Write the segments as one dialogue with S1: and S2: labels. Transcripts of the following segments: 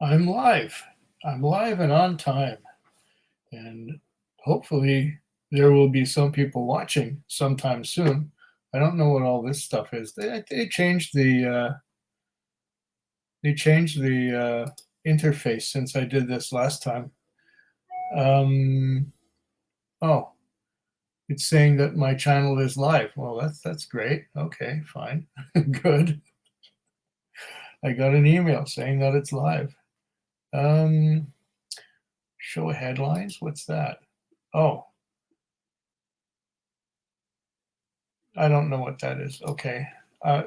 S1: I'm live. I'm live and on time. And hopefully there will be some people watching sometime soon. I don't know what all this stuff is. They changed the interface since I did this last time. Oh, it's saying that my channel is live. Well, that's great. Okay, fine. Good. I got an email saying that it's live. Show headlines. What's that? Oh, I don't know what that is. Okay.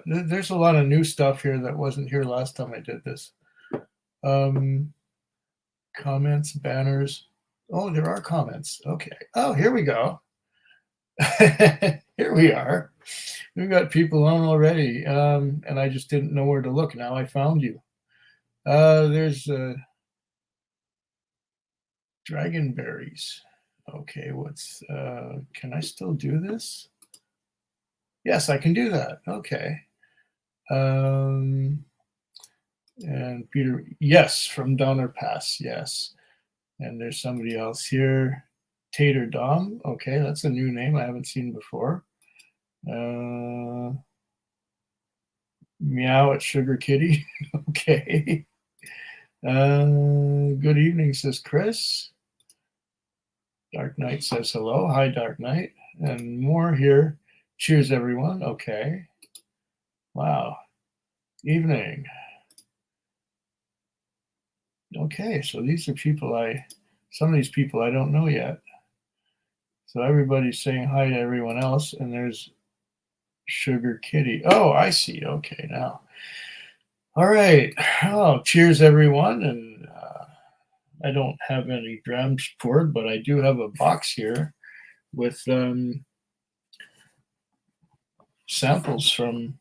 S1: There's a lot of new stuff here that wasn't here last time I did this. Comments, banners. Oh, there are comments. Okay. Oh, here we go. Here we are. We've got people on already, and I just didn't know where to look. Now I found you. There's dragonberries. Okay, can I still do this? Yes, I can do that. Okay. And Peter, yes, from Donner Pass, yes. And there's somebody else here. Tater Dom. Okay, that's a new name I haven't seen before. Meow at Sugar Kitty. Okay. Good evening, says Chris. Dark Knight says hello. Hi, Dark Knight. And more here. Cheers, everyone. Okay. Wow. Evening. Okay, so these are some of these people I don't know yet. So everybody's saying hi to everyone else, and there's Sugar Kitty. Oh, I see. Okay, now. All right. Oh, cheers, everyone. And I don't have any drams poured, but I do have a box here with samples from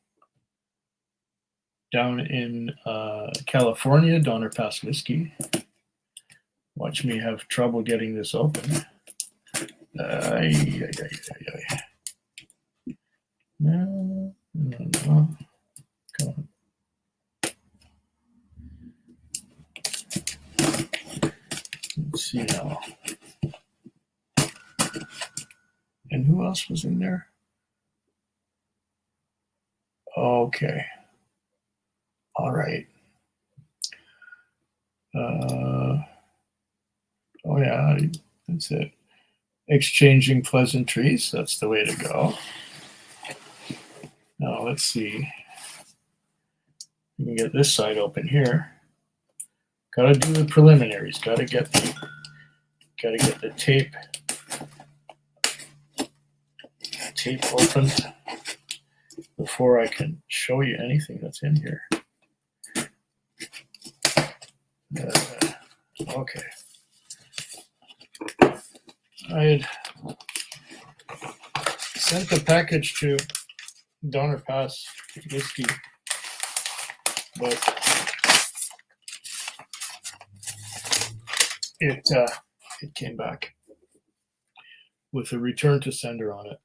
S1: down in California, Donner Pass Whiskey. Watch me have trouble getting this open. No. Come on. Let's see now. And who else was in there? Okay. All right. Oh yeah, that's it. Exchanging pleasantries. That's the way to go. Now let's see. We can get this side open here. Got to do the preliminaries. Got to get the tape open before I can show you anything that's in here. Okay. I had sent the package to Donner Pass Whiskey, but it came back with a return to sender on it.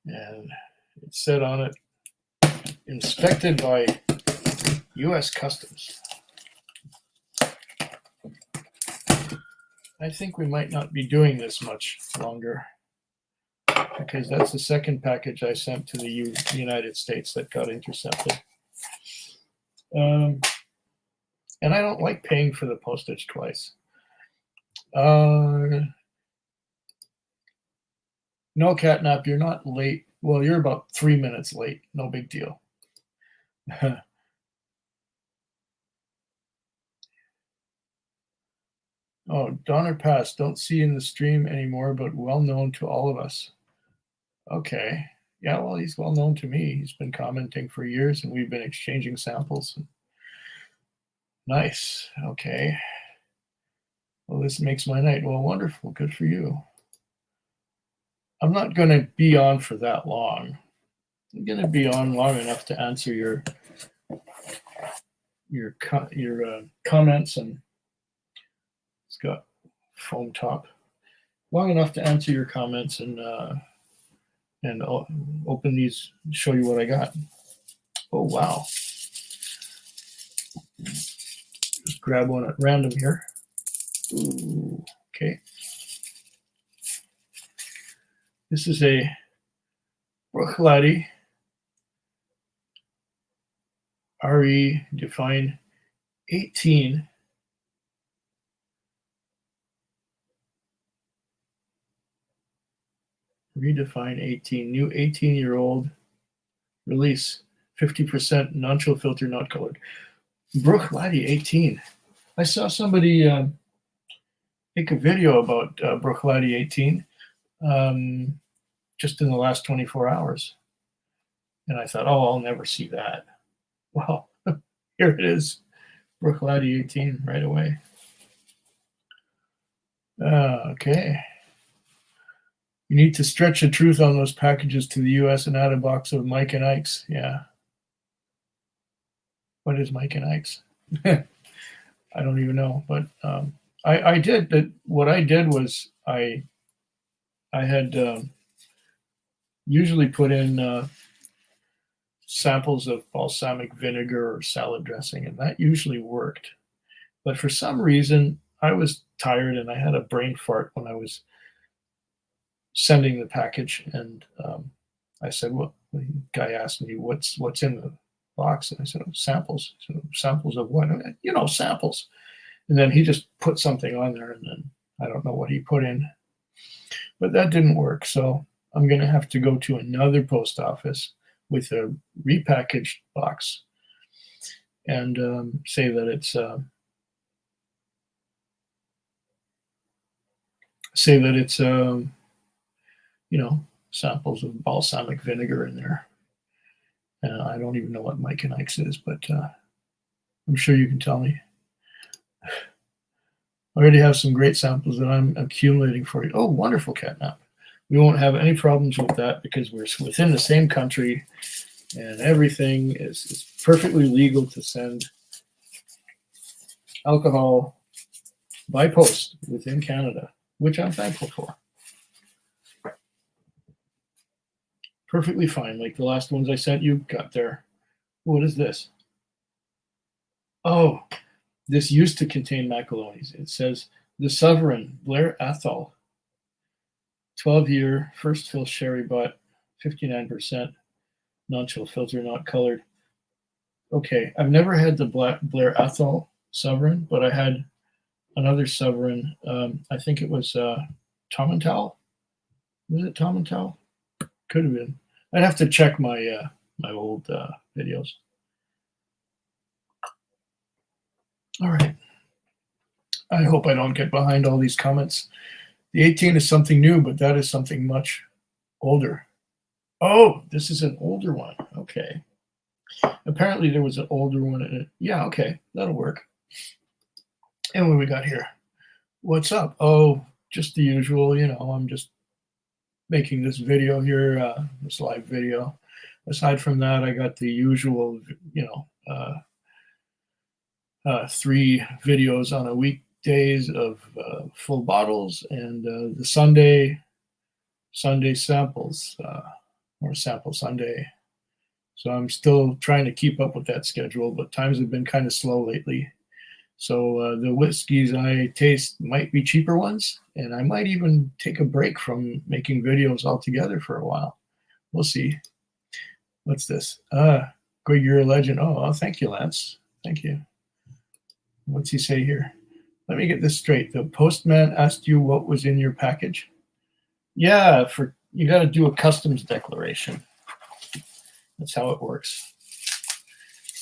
S1: And it said on it, inspected by U.S. Customs. I think we might not be doing this much longer, because that's the second package I sent to the United States that got intercepted. And I don't like paying for the postage twice. No, Catnap, you're not late. Well, you're about 3 minutes late. No big deal. Oh, Donner Pass, don't see in the stream anymore, but well known to all of us. Okay. Yeah, well, he's well known to me. He's been commenting for years, and we've been exchanging samples. Nice. Okay. Well, this makes my night. Well, wonderful. Good for you. I'm not going to be on for that long. I'm going to be on long enough to answer your comments, and it's got foam top. Long enough to answer your comments and and I'll open these, show you what I got. Oh, wow. Just grab one at random here. Ooh, okay. This is a Bruichladdich RE Define 18. Redefine 18, new 18-year-old release, 50% non-chill filter, not colored. Bruichladdich 18. I saw somebody make a video about Bruichladdich 18 just in the last 24 hours. And I thought, oh, I'll never see that. Well, here it is, Bruichladdich 18 right away. Okay. You need to stretch the truth on those packages to the US and add a box of Mike and Ike's. Yeah. What is Mike and Ike's? I don't even know. But I did that. What I did was I had usually put in samples of balsamic vinegar or salad dressing, and that usually worked. But for some reason, I was tired and I had a brain fart when I was sending the package, and I said, "Well," the guy asked me, "What's in the box?" And I said, "Oh, samples." So samples of what? You know, samples. And then he just put something on there, and then I don't know what he put in, but that didn't work. So I'm going to have to go to another post office with a repackaged box and say that it's you know, samples of balsamic vinegar in there. And I don't even know what Mike and Ike's is, but I'm sure you can tell me. I already have some great samples that I'm accumulating for you. Oh, wonderful, catnap. We won't have any problems with that because we're within the same country and everything is perfectly legal to send alcohol by post within Canada, which I'm thankful for. Perfectly fine, like the last ones I sent you got there. What is this? Oh, this used to contain Macalonis. It says the Sovereign Blair Athol, 12-year first fill sherry butt, 59%, non-chill filter, not colored. Okay, I've never had the Blair Athol Sovereign, but I had another Sovereign. I think it was Tom and Tal. Was it Tom and Tal? Could have been. I'd have to check my my old videos. All right. I hope I don't get behind all these comments. The 18 is something new, but that is something much older. Oh, this is an older one. Okay. Apparently there was an older one in it. Yeah, okay. That'll work. And what we got here? What's up? Oh, just the usual, you know, I'm just making this video here, this live video. Aside from that, I got the usual, you know, 3 videos on a weekdays of full bottles and the Sunday samples or sample Sunday. So I'm still trying to keep up with that schedule, but times have been kind of slow lately. So the whiskeys I taste might be cheaper ones, and I might even take a break from making videos altogether for a while. We'll see. What's this? Greg, you're a legend. Oh, thank you, Lance. Thank you. What's he say here? Let me get this straight. The postman asked you what was in your package? Yeah, you got to do a customs declaration. That's how it works.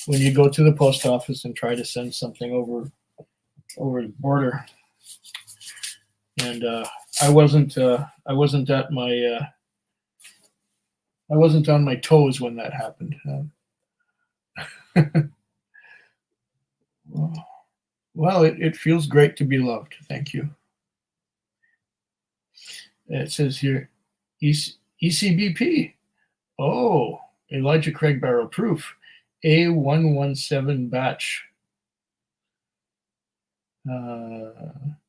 S1: When you go to the post office and try to send something over the border, and I wasn't on my toes when that happened. Well, it feels great to be loved. Thank you. It says here, ECBP. Oh, Elijah Craig Barrel Proof. A117 batch.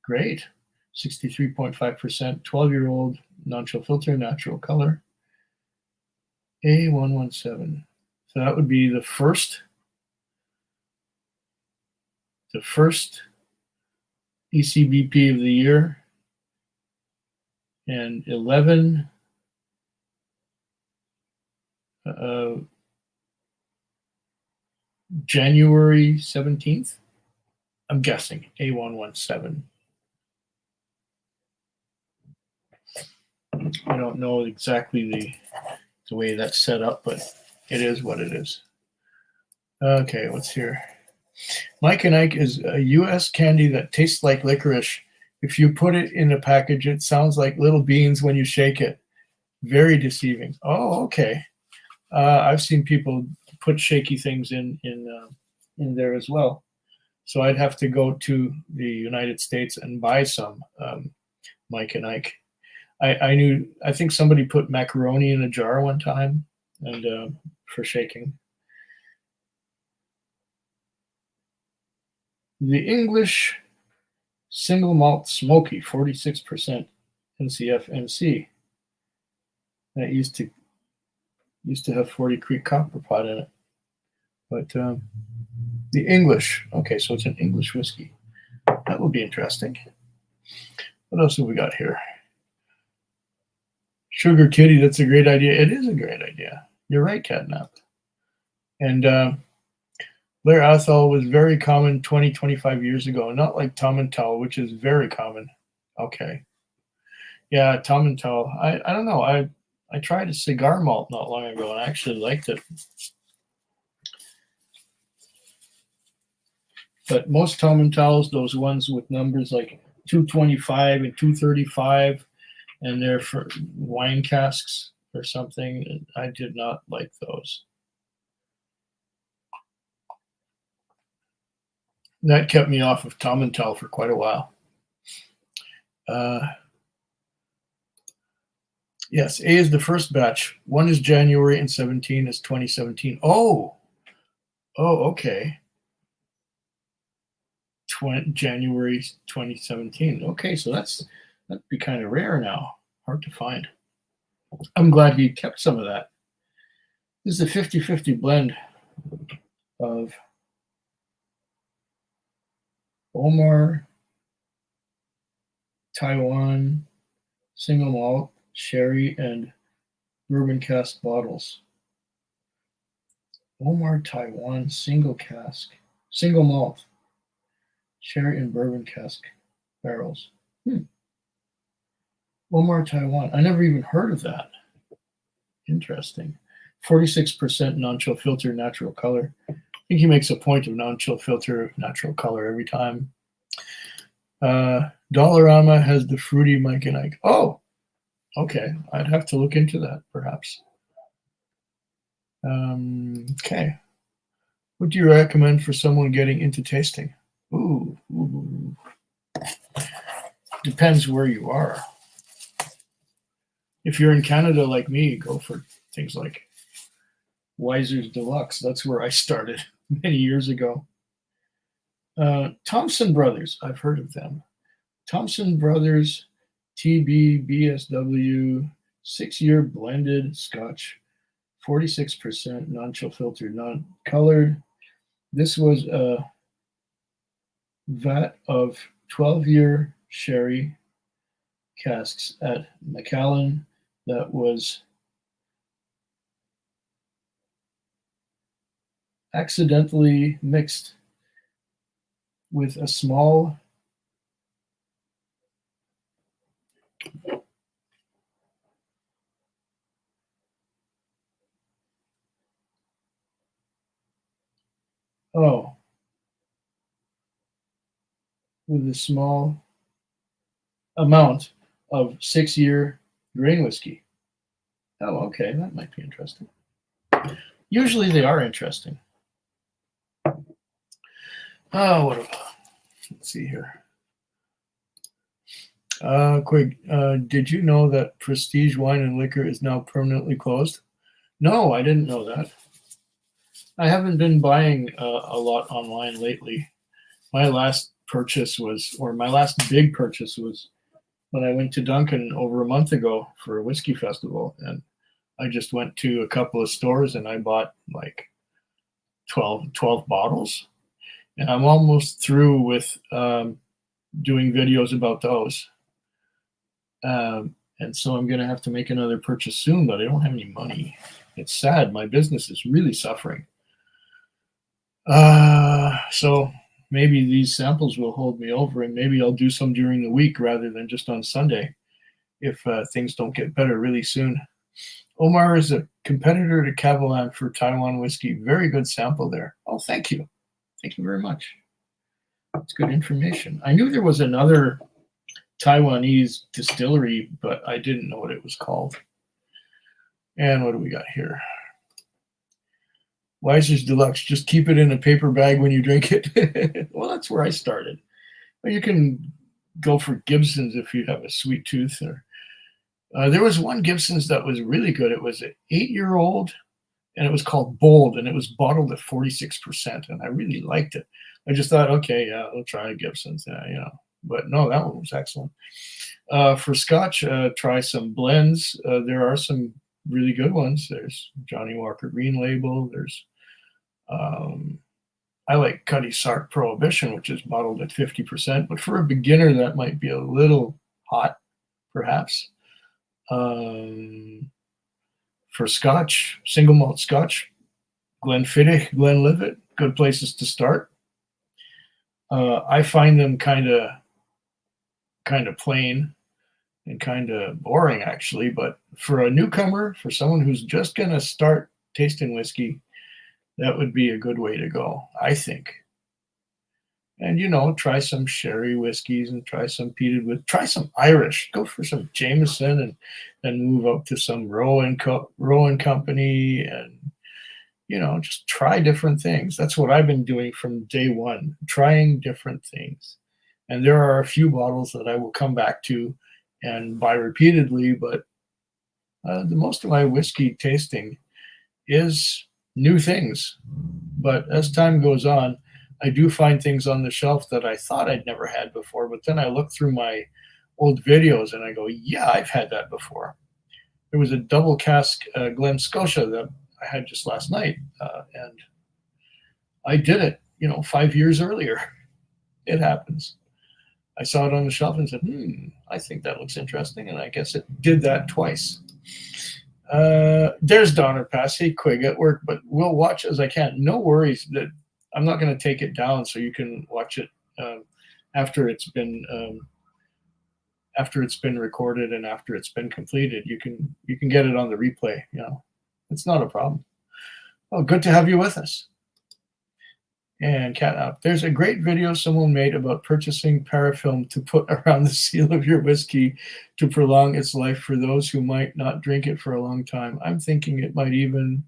S1: Great. 63.5%, 12-year-old, non-chill filter, natural color. A117. So that would be the first ECBP of the year, and 11 January 17th. I'm guessing A117. I don't know exactly the way that's set up, but it is what it is. Okay, what's here? Mike and Ike is a U.S. candy that tastes like licorice. If you put it in a package, it sounds like little beans when you shake it. Very deceiving. Oh, okay. I've seen people put shaky things in there as well. So I'd have to go to the United States and buy some Mike and Ike. I think somebody put macaroni in a jar one time and for shaking. The English single malt smoky, 46% NCF/NC. That used to have 40 Creek copper pot in it. But the English, okay, so it's an English whiskey. That will be interesting. What else have we got here? Sugar Kitty, that's a great idea. It is a great idea. You're right, Catnap. And Blair Athol was very common 20, 25 years ago, not like Tom and Towel, which is very common. Okay. Yeah, Tom and Towel. I don't know. I tried a cigar malt not long ago and I actually liked it. But most Tom and Towels, those ones with numbers like 225 and 235, and they're for wine casks or something, I did not like those. That kept me off of Tom and Towel for quite a while. Yes, A is the first batch. 1 is January and 17 is 2017. Oh, okay. January 2017. Okay, so that'd be kind of rare now. Hard to find. I'm glad he kept some of that. This is a 50-50 blend of Omar, Taiwan, single malt, sherry, and bourbon cask bottles. Omar, Taiwan, single malt, sherry, and bourbon cask barrels. Omar, Taiwan. I never even heard of that. Interesting. 46% non-chill filter, natural color. I think he makes a point of non-chill filter, natural color every time. Dollarama has the fruity Mike and Ike. Oh, okay. I'd have to look into that, perhaps. Okay. What do you recommend for someone getting into tasting? Ooh. Depends where you are. If you're in Canada like me, go for things like Weiser's Deluxe. That's where I started many years ago. Thompson Brothers, I've heard of them. Thompson Brothers TBBSW 6-year blended Scotch, 46% non-chill filter, non-colored. This was a vat of 12-year sherry casks at Macallan that was accidentally mixed with a small with a small amount of 6-year grain whiskey. Oh, okay, that might be interesting. Usually they are interesting. Oh, what about? Let's see here. Quick, did you know that Prestige Wine and Liquor is now permanently closed? No, I didn't know that. I haven't been buying a lot online lately. My last big purchase was when I went to Duncan over a month ago for a whiskey festival, and I just went to a couple of stores and I bought like 12 bottles, and I'm almost through with doing videos about those. And so I'm going to have to make another purchase soon, but I don't have any money. It's sad. My business is really suffering. So maybe these samples will hold me over, and maybe I'll do some during the week rather than just on Sunday if things don't get better really soon. Omar is a competitor to Kavalan for Taiwan whiskey. Very good sample there. Oh, thank you. Thank you very much. That's good information. I knew there was another Taiwanese distillery, but I didn't know what it was called. And what do we got here? Weiser's Deluxe. Just keep it in a paper bag when you drink it. Well, that's where I started. Well, you can go for Gibson's if you have a sweet tooth. Or there was one Gibson's that was really good. It was an 8-year-old, and it was called Bold, and it was bottled at 46%, and I really liked it. I just thought, okay, yeah, I'll try a Gibson's, But no, that one was excellent. For Scotch, try some blends. There are some really good ones. There's Johnny Walker Green Label. There's I like Cuddy Sark Prohibition, which is bottled at 50%. But for a beginner, that might be a little hot, perhaps. For Scotch, single malt Scotch, Glenfiddich, Glenlivet, good places to start. I find them kind of plain and kind of boring, actually. But for a newcomer, for someone who's just going to start tasting whiskey, that would be a good way to go, I think. And, try some sherry whiskeys and try some peated with, try some Irish. Go for some Jameson and then move up to some Rowan Company and, just try different things. That's what I've been doing from day one, trying different things. And there are a few bottles that I will come back to and buy repeatedly, but the most of my whiskey tasting is new things. But as time goes on, I do find things on the shelf that I thought I'd never had before, but then I look through my old videos and I go, yeah, I've had that before. There was a double cask Glen Scotia that I had just last night, and I did it, 5 years earlier. It happens. I saw it on the shelf and said, I think that looks interesting, and I guess it did that twice. There's Donner Pass. Hey, Quig, at work, but we'll watch as I can. No worries that I'm not going to take it down, so you can watch it after it's been recorded and after it's been completed. You can get it on the replay. It's not a problem. Well, good to have you with us. And Cat Up. There's a great video someone made about purchasing parafilm to put around the seal of your whiskey to prolong its life for those who might not drink it for a long time. I'm thinking it might even.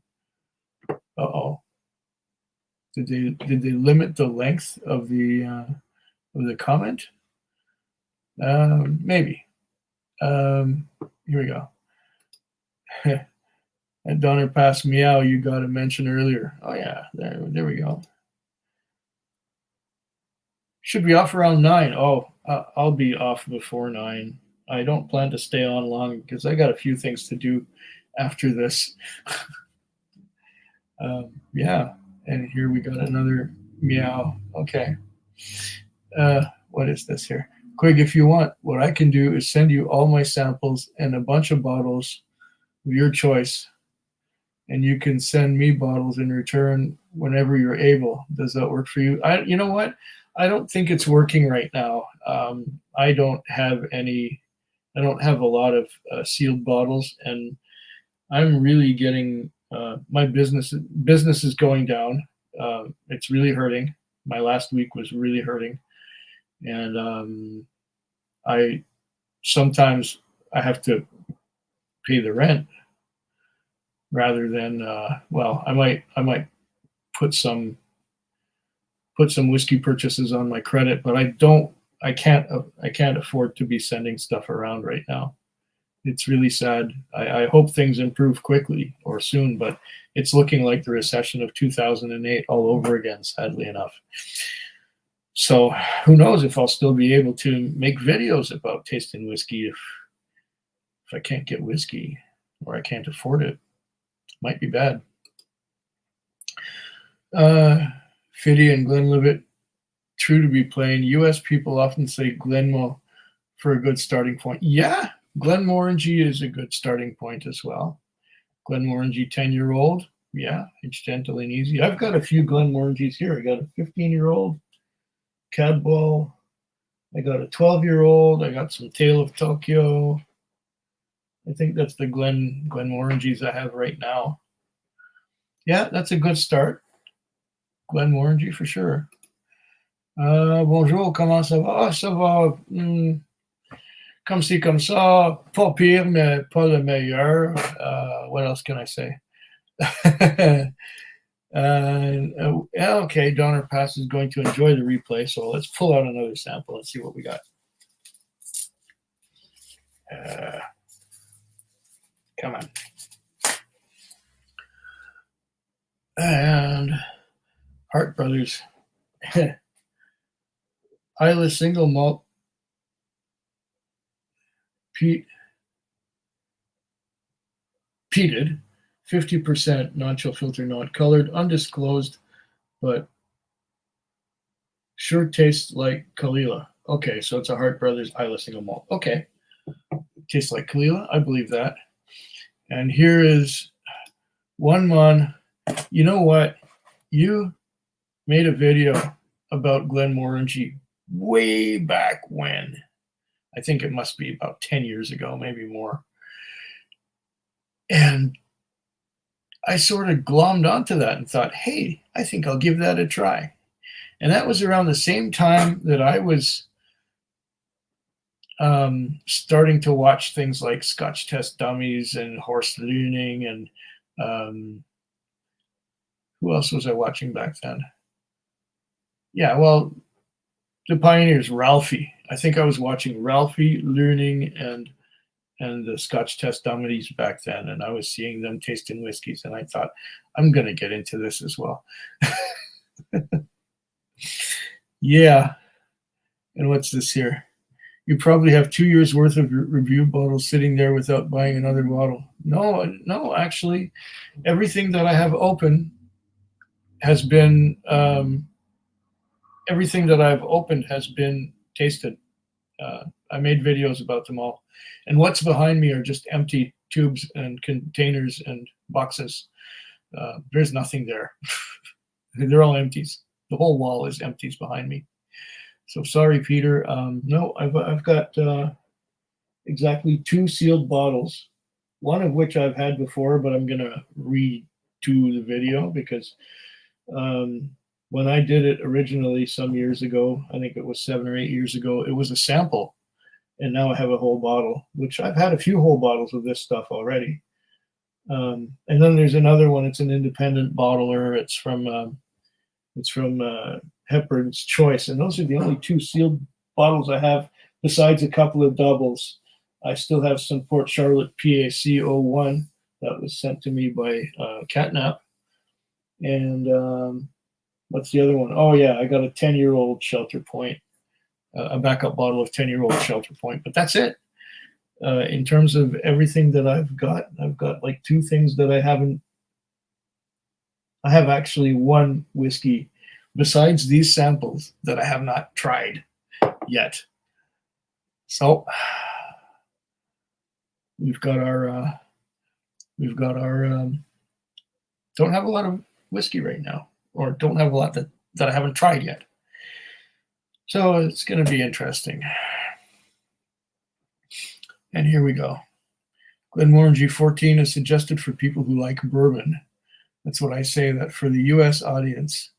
S1: Did they limit the length of the comment? Maybe. Here we go. And Donner Pass Meow, you got to mention earlier. Oh yeah, there we go. Should be off around 9. Oh, I'll be off before 9. I don't plan to stay on long because I got a few things to do after this. Yeah, and here we got another meow. Okay. What is this here? Quig, if you want, what I can do is send you all my samples and a bunch of bottles of your choice, and you can send me bottles in return whenever you're able. Does that work for you? You know what? I don't think it's working right now. I don't have a lot of sealed bottles, and I'm really getting my business is going down. It's really hurting. My last week was really hurting, and I sometimes I have to pay the rent rather than I might put some whiskey purchases on my credit, but I can't afford to be sending stuff around right now. It's really sad. I hope things improve quickly or soon, but it's looking like the recession of 2008 all over again, sadly enough. So who knows if I'll still be able to make videos about tasting whiskey if I can't get whiskey or I can't afford it. Might be bad. Fiddy and Glenlivet, true to be plain. U.S. people often say Glenmo for a good starting point. Yeah, Glenmorangie is a good starting point as well. Glenmorangie 10-year-old. Yeah, it's gentle and easy. I've got a few Glenmorangies here. I got a 15-year-old Cadwell. I got a 12-year-old. I got some Tale of Tokyo. I think that's the Glenmorangies I have right now. Yeah, that's a good start. Glenmorangie for sure. Bonjour, comment ça va? Ah, ça va. Comme ci, comme ça. Pas pire, mais pas le meilleur. What else can I say? Okay, Donner Pass is going to enjoy the replay, so let's pull out another sample and see what we got. Come on. And Hart Brothers. Isla single malt peated, 50% non-chill filter, not colored, undisclosed, but sure tastes like Kalila. Okay, so it's a Hart Brothers Isla single malt. Okay, tastes like Kalila. I believe that. And here is one man. You know what? You made a video about Glenmorangie way back when. I think it must be about 10 years ago, maybe more. And I sort of glommed onto that and thought, hey, I think I'll give that a try. And that was around the same time that I was starting to watch things like Scotch Test Dummies and Horse Learning and who else was I watching back then? Yeah, well, the pioneers, Ralphie. I think I was watching Ralphie, Learning, and the Scotch Test Dummies back then, and I was seeing them tasting whiskeys, and I thought, I'm going to get into this as well. Yeah. And what's this here? You probably have 2 years worth of review bottles sitting there without buying another bottle. No, actually, everything that I have open has been everything that I've opened has been tasted. I made videos about them all. And what's behind me are just empty tubes and containers and boxes. There's nothing there. They're all empties. The whole wall is empties behind me. So sorry, Peter. No, I've got exactly 2 sealed bottles, one of which I've had before, but I'm going to redo the video because when I did it originally some years ago, I think it was 7 or 8 years ago, it was a sample. And now I have a whole bottle, which I've had a few whole bottles of this stuff already. And then there's another one. It's an independent bottler. It's from Hepburn's Choice. And those are the only 2 sealed bottles I have, besides a couple of doubles. I still have some Port Charlotte PAC 01 that was sent to me by Catnap. And what's the other one? Oh, yeah, I got a 10-year-old Shelter Point, a backup bottle of 10-year-old Shelter Point. But that's it. In terms of everything that I've got like 2 things that I haven't. I have actually 1 whiskey besides these samples that I have not tried yet. So we've got our don't have a lot of whiskey right now, or don't have a lot that I haven't tried yet. So it's going to be interesting. And here we go. Glenmorangie 14 is suggested for people who like bourbon. That's what I say, that for the U.S. audience.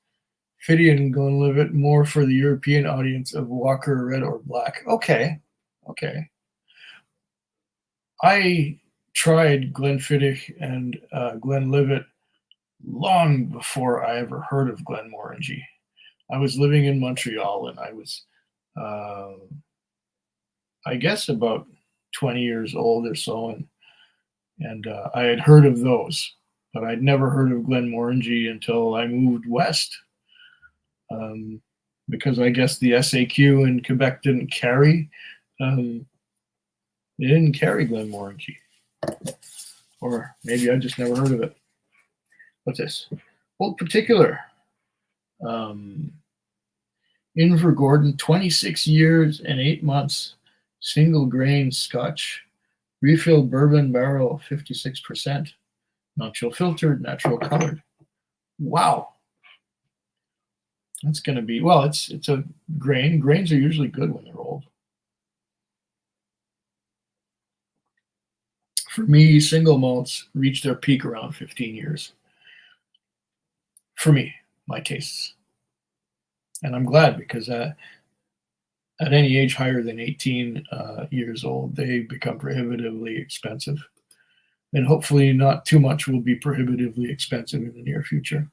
S1: Fiddy and Glenlivet more for the European audience of Walker Red or Black. Okay. I tried Glenfiddich and Glenlivet long before I ever heard of Glenmorangie. I was living in Montreal, and I was, I guess, about 20 years old or so, and I had heard of those, but I'd never heard of Glenmorangie until I moved west, because I guess the SAQ in Quebec didn't carry. They didn't carry Glenmorangie, or maybe I just never heard of it. What's this? Old Particular. Inver Gordon, 26 years and 8 months, single grain Scotch, refill bourbon barrel, 56%, not chill filtered, natural colored. Wow. That's going to be, well, it's a grain. Grains are usually good when they're old. For me, single malts reach their peak around 15 years. For me, my tastes. And I'm glad, because at any age higher than 18 years old, they become prohibitively expensive. And hopefully not too much will be prohibitively expensive in the near future.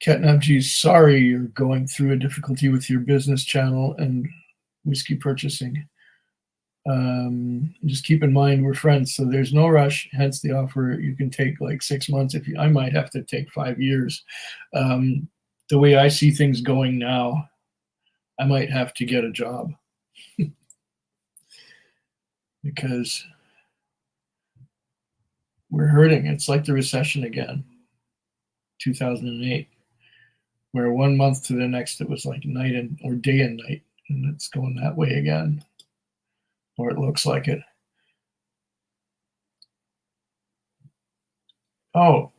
S1: Catnap, sorry you're going through a difficulty with your business channel and whiskey purchasing. Just keep in mind we're friends, so there's no rush. Hence the offer. You can take like 6 months. I might have to take 5 years. The way I see things going now, I might have to get a job because we're hurting. It's like the recession again, 2008, where 1 month to the next it was like night or day and night, and it's going that way again, or it looks like it. Oh,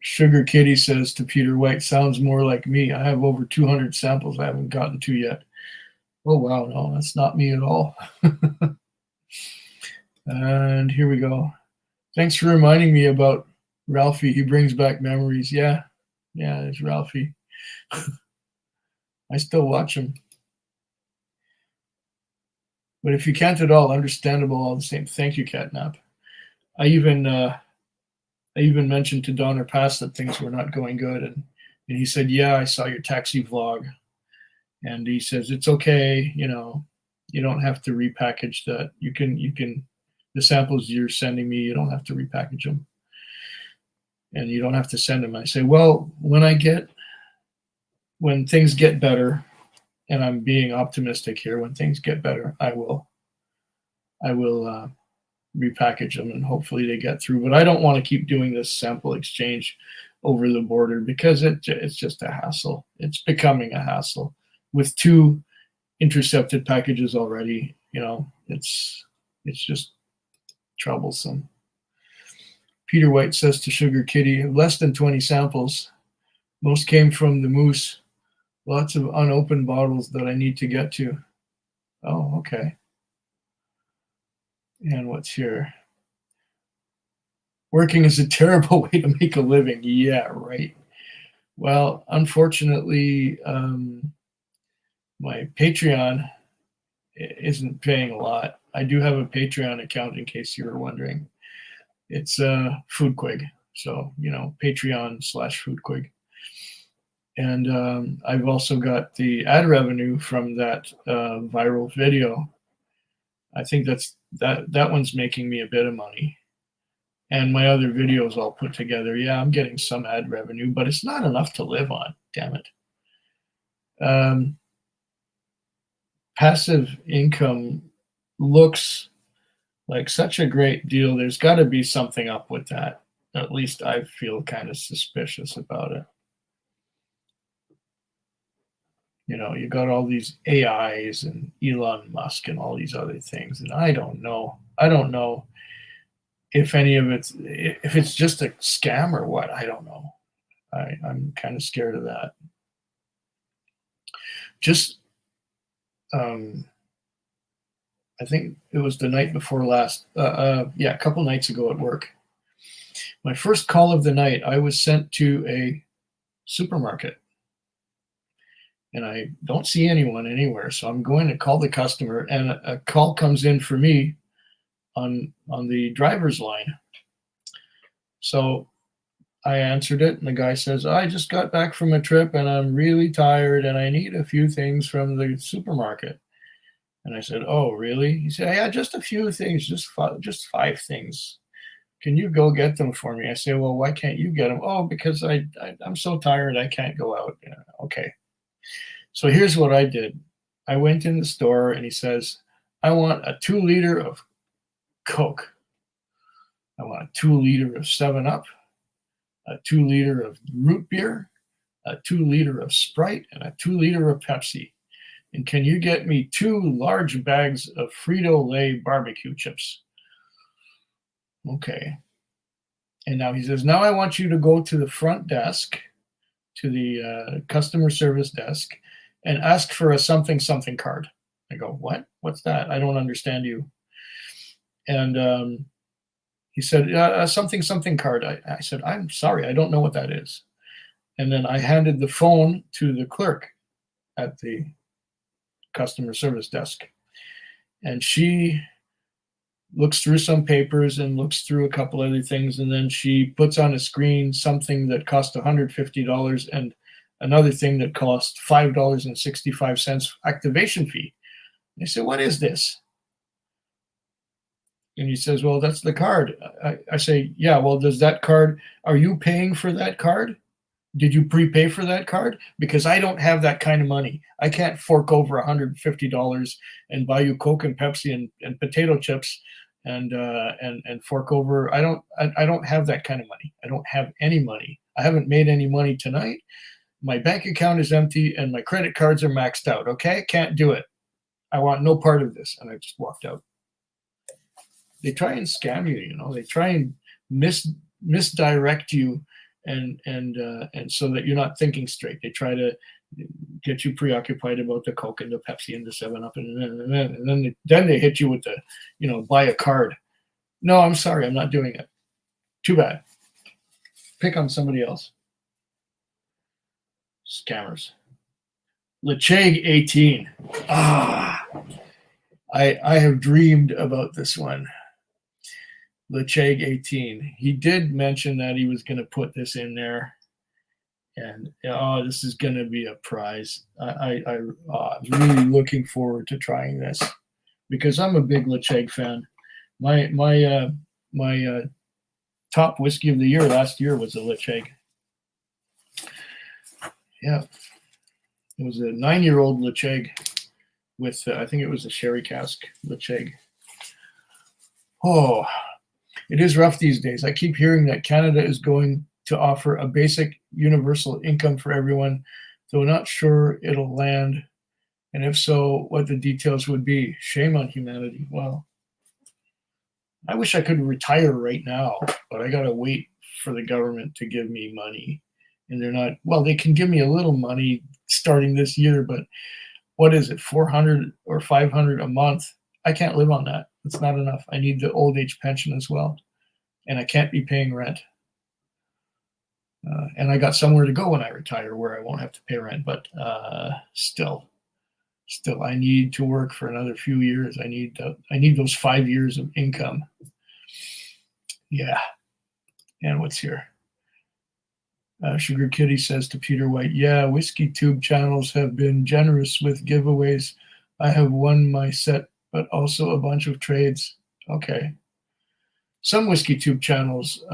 S1: Sugar Kitty says to Peter White, sounds more like me. I have over 200 samples I haven't gotten to yet. Oh, wow, no, that's not me at all. And here we go. Thanks for reminding me about Ralphie. He brings back memories. Yeah, it's Ralphie. I still watch him. But if you can't at all, understandable all the same. Thank you, Catnap. I even mentioned to Donner Pass that things were not going good, and he said, yeah, I saw your taxi vlog. And he says, it's okay, you don't have to repackage that. You can, the samples you're sending me, you don't have to repackage them. And you don't have to send them. I say, well, when things get better, and I'm being optimistic here, when things get better, I will repackage them and hopefully they get through. But I don't want to keep doing this sample exchange over the border because it's just a hassle. It's becoming a hassle. With 2 intercepted packages already, it's just troublesome. Peter White says to Sugar Kitty, less than 20 samples. Most came from the Moose. Lots of unopened bottles that I need to get to. Oh, okay. And what's here? Working is a terrible way to make a living. Yeah, right. Well, unfortunately, my Patreon isn't paying a lot. I do have a Patreon account, in case you were wondering. It's Foodquig, so Patreon/Foodquig, and I've also got the ad revenue from that viral video. I think that one's making me a bit of money, and my other videos all put together. Yeah, I'm getting some ad revenue, but it's not enough to live on. Damn it. Passive income looks like such a great deal. There's got to be something up with that. At least I feel kind of suspicious about it. You got all these AIs and Elon Musk and all these other things, and I don't know if any of if it's just a scam or what. I don't know. I'm kind of scared of that. Just I think it was the night before last, a couple nights ago at work. My first call of the night, I was sent to a supermarket, and I don't see anyone anywhere. So I'm going to call the customer, and a call comes in for me on the driver's line. So I answered it, and the guy says, I just got back from a trip, and I'm really tired, and I need a few things from the supermarket. And I said, oh, really? He said, yeah, just a few things, just 5 things. Can you go get them for me? I say, well, why can't you get them? Oh, because I'm so tired, I can't go out. Yeah, okay. So here's what I did. I went in the store, and he says, I want a 2 liter of Coke. I want a 2 liter of 7-Up, a 2 liter of root beer, a 2 liter of Sprite, and a 2 liter of Pepsi. And can you get me 2 large bags of Frito-Lay barbecue chips? Okay. And now he says, now I want you to go to the front desk, to the customer service desk, and ask for a something something card. I go, what? What's that? I don't understand you. And he said, a something something card. I said, I'm sorry, I don't know what that is. And then I handed the phone to the clerk at the customer service desk. And she looks through some papers and looks through a couple other things. And then she puts on a screen something that cost $150 and another thing that cost $5.65 activation fee. And I said, what is this? And he says, well, that's the card. I say, yeah, well, does that card, are you paying for that card? Did you prepay for that card? Because I don't have that kind of money. I can't fork over $150 and buy you Coke and Pepsi and potato chips and fork over. I don't have that kind of money. I don't have any money. I haven't made any money tonight. My bank account is empty and my credit cards are maxed out. Okay, can't do it. I want no part of this. And I just walked out. They try and scam you. You know, they try and misdirect you. And so that you're not thinking straight. They try to get you preoccupied about the Coke and the Pepsi and the 7-Up, and then they hit you with the, buy a card. No, I'm sorry, I'm not doing it. Too bad. Pick on somebody else. Scammers. Lecheg 18. I have dreamed about this one. Lecheg 18. He did mention that he was going to put this in there, and this is going to be a prize. I'm really looking forward to trying this because I'm a big Lecheg fan. My top whiskey of the year last year was a Lecheg. Yeah, it was a 9-year-old Lecheg with I think it was a sherry cask Lecheg. Oh. It is rough these days. I keep hearing that Canada is going to offer a basic universal income for everyone, though not sure it'll land. And if so, what the details would be. Shame on humanity. Well, I wish I could retire right now, but I got to wait for the government to give me money. And they're not, well, they can give me a little money starting this year, but what is it, $400 or $500 a month? I can't live on that. It's not enough. I need the old age pension as well. And I can't be paying rent. And I got somewhere to go when I retire where I won't have to pay rent. But still, I need to work for another few years. I need those 5 years of income. Yeah. And what's here? Sugar Kitty says to Peter White, yeah, Whiskey Tube channels have been generous with giveaways. I have won my set, but also a bunch of trades. Okay. Some Whiskey Tube channels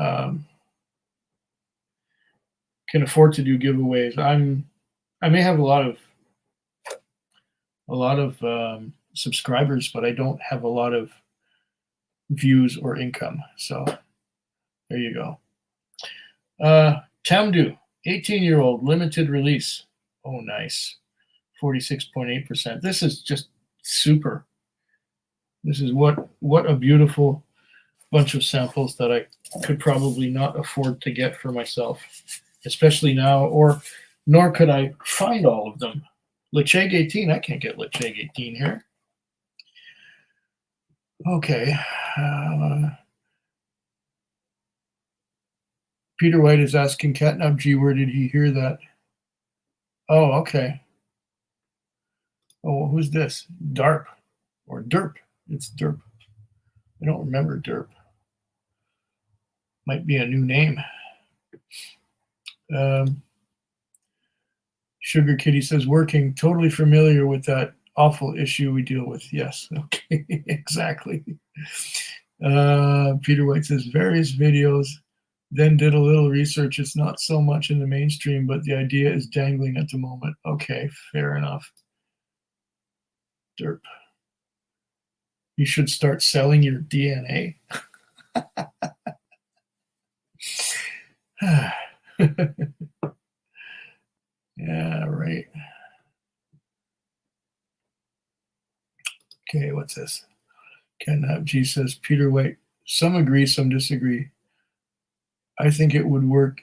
S1: can afford to do giveaways. I may have a lot of subscribers, but I don't have a lot of views or income. So there you go. Tamdu, 18-year-old, limited release. Oh, nice. 46.8%. This is just super. This is what a beautiful bunch of samples that I could probably not afford to get for myself, especially now, nor could I find all of them. Lecheg 18, I can't get Lecheg 18 here. Okay. Peter White is asking Catnap G, where did he hear that? Oh, okay. Oh, who's this? DARP or Derp. It's Derp. I don't remember Derp. Might be a new name. Sugar Kitty says, working. Totally familiar with that awful issue we deal with. Yes. Okay. Exactly. Peter White says, various videos. Then did a little research. It's not so much in the mainstream, but the idea is dangling at the moment. Okay, fair enough. Derp. You should start selling your DNA. Yeah, right. Okay, what's this? Ken G says, Peter White, some agree, some disagree. I think it would work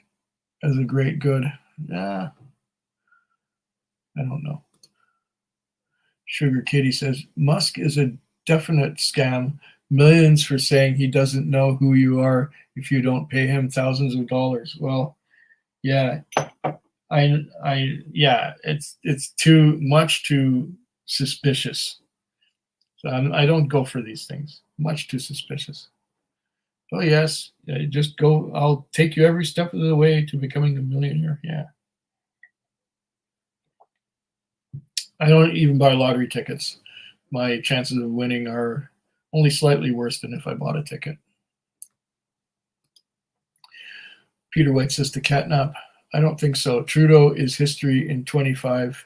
S1: as a great good. Yeah, I don't know. Sugar Kitty says, Musk is a definite scam. Millions for saying he doesn't know who you are if you don't pay him thousands of dollars. Well, yeah, yeah, it's too suspicious. So I don't go for these things. Much too suspicious. Oh yes, yeah, just go. I'll take you every step of the way to becoming a millionaire. Yeah, I don't even buy lottery tickets. My chances of winning are only slightly worse than if I bought a ticket. Peter White says to catnap. I don't think so. Trudeau is history in 25,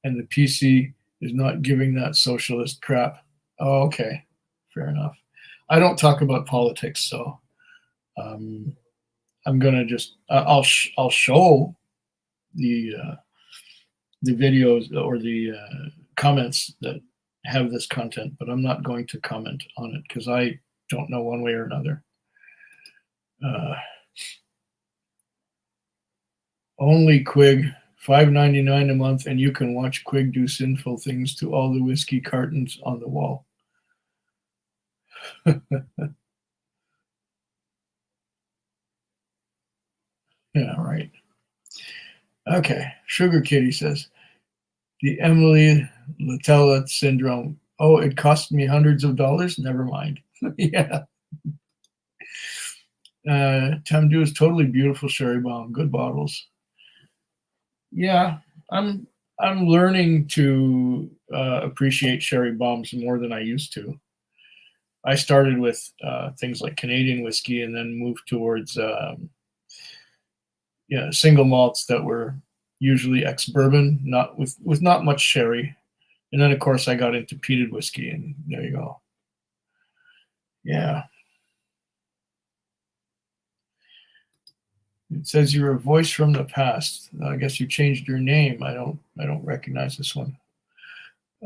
S1: and the PC is not giving that socialist crap. Oh, okay, fair enough. I don't talk about politics, so um, I'm gonna just I'll show the the videos or the comments that have this content, but I'm not going to comment on it because I don't know one way or another. Uh, Only Quig, $5.99 a month, and you can watch Quig do sinful things to all the whiskey cartons on the wall. Yeah, right. Okay. Sugar Kitty says the Emily Latella syndrome. Oh, it cost me hundreds of dollars. Never mind. Yeah. Tamdu is totally beautiful sherry bomb. Good bottles. Yeah, I'm I'm learning to appreciate sherry bombs more than I used to. I started with things like Canadian whiskey, and then moved towards single malts that were usually ex bourbon, not with not much sherry. And then of course I got into peated whiskey, and there you go. Yeah, it says you're a voice from the past. I guess you changed your name. I don't recognize this one.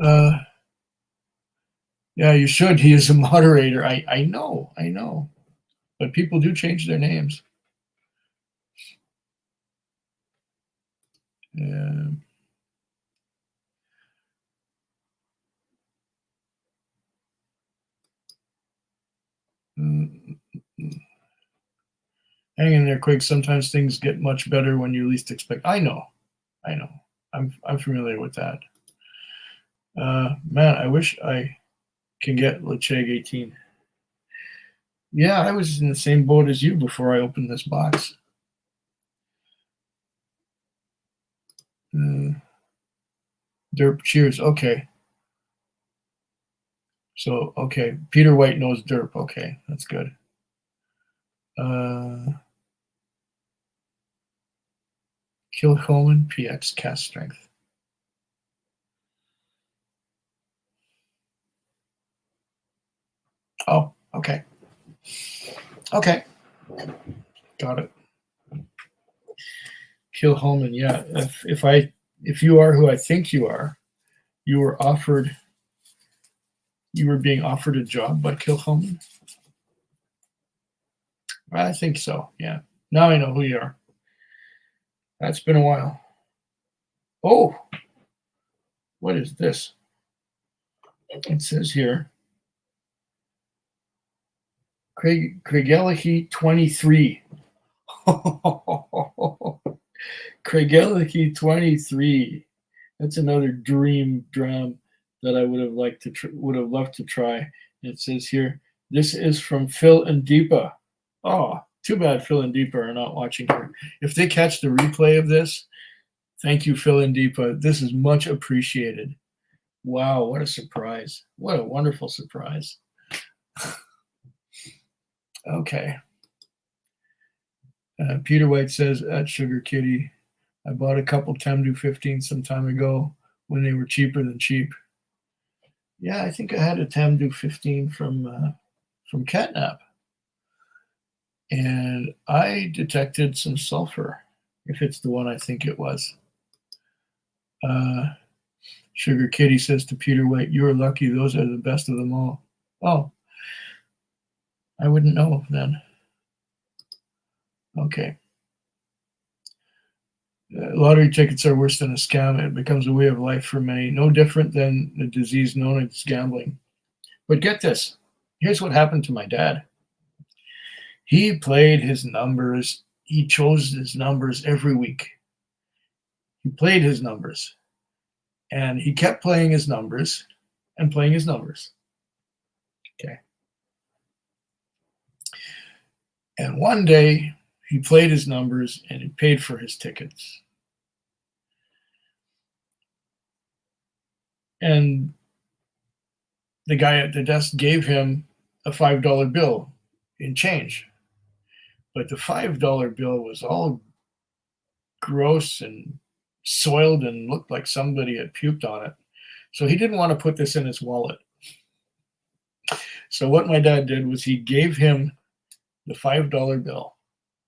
S1: Uh, yeah, you should. He is a moderator. I know, but people do change their names. Uh, mm, Hang in there, quick. Sometimes things get much better when you least expect. I know. I'm familiar with that. Man, I wish I can get Lecheg 18. Yeah, I was in the same boat as you before I opened this box. Uh, Derp, cheers. Okay. So, okay. Peter White knows Derp. Okay, that's good. Uh, Kilchoman, PX, cast strength. Oh, okay. Okay. Got it. Kilchoman, yeah. If you are who I think you are, you were offered you were being offered a job by Kilchoman? I think so, yeah. Now I know who you are. That's been a while. Oh, what is this? It says here, Craigellichy 23. Craigellichy 23. That's another dream dram that I would have loved to try. It says here, this is from Phil and Deepa. Oh, too bad Phil and Deepa are not watching here. If they catch the replay of this, thank you, Phil and Deepa. This is much appreciated. Wow, what a surprise. What a wonderful surprise. Okay. Peter White says at Sugar Kitty, I bought a couple Tamdu 15 some time ago when they were cheaper than cheap. Yeah, I think I had a Tamdu 15 from Catnap. and I detected some sulfur, if it's the one I think it was. Sugar Kitty says to Peter White, "You're lucky. Those are the best of them all." Oh, I wouldn't know then. Okay. Lottery tickets are worse than a scam. It becomes a way of life for many, no different than the disease known as gambling. But get this. Here's what happened to my dad. He played his numbers. He chose his numbers every week. He played his numbers. And he kept playing his numbers and playing his numbers. Okay. And one day he played his numbers and he paid for his tickets. And the guy at the desk gave him a $5 bill in change. But the $5 bill was all gross and soiled and looked like somebody had puked on it. So he didn't want to put this in his wallet. So what my dad did was he gave him the $5 bill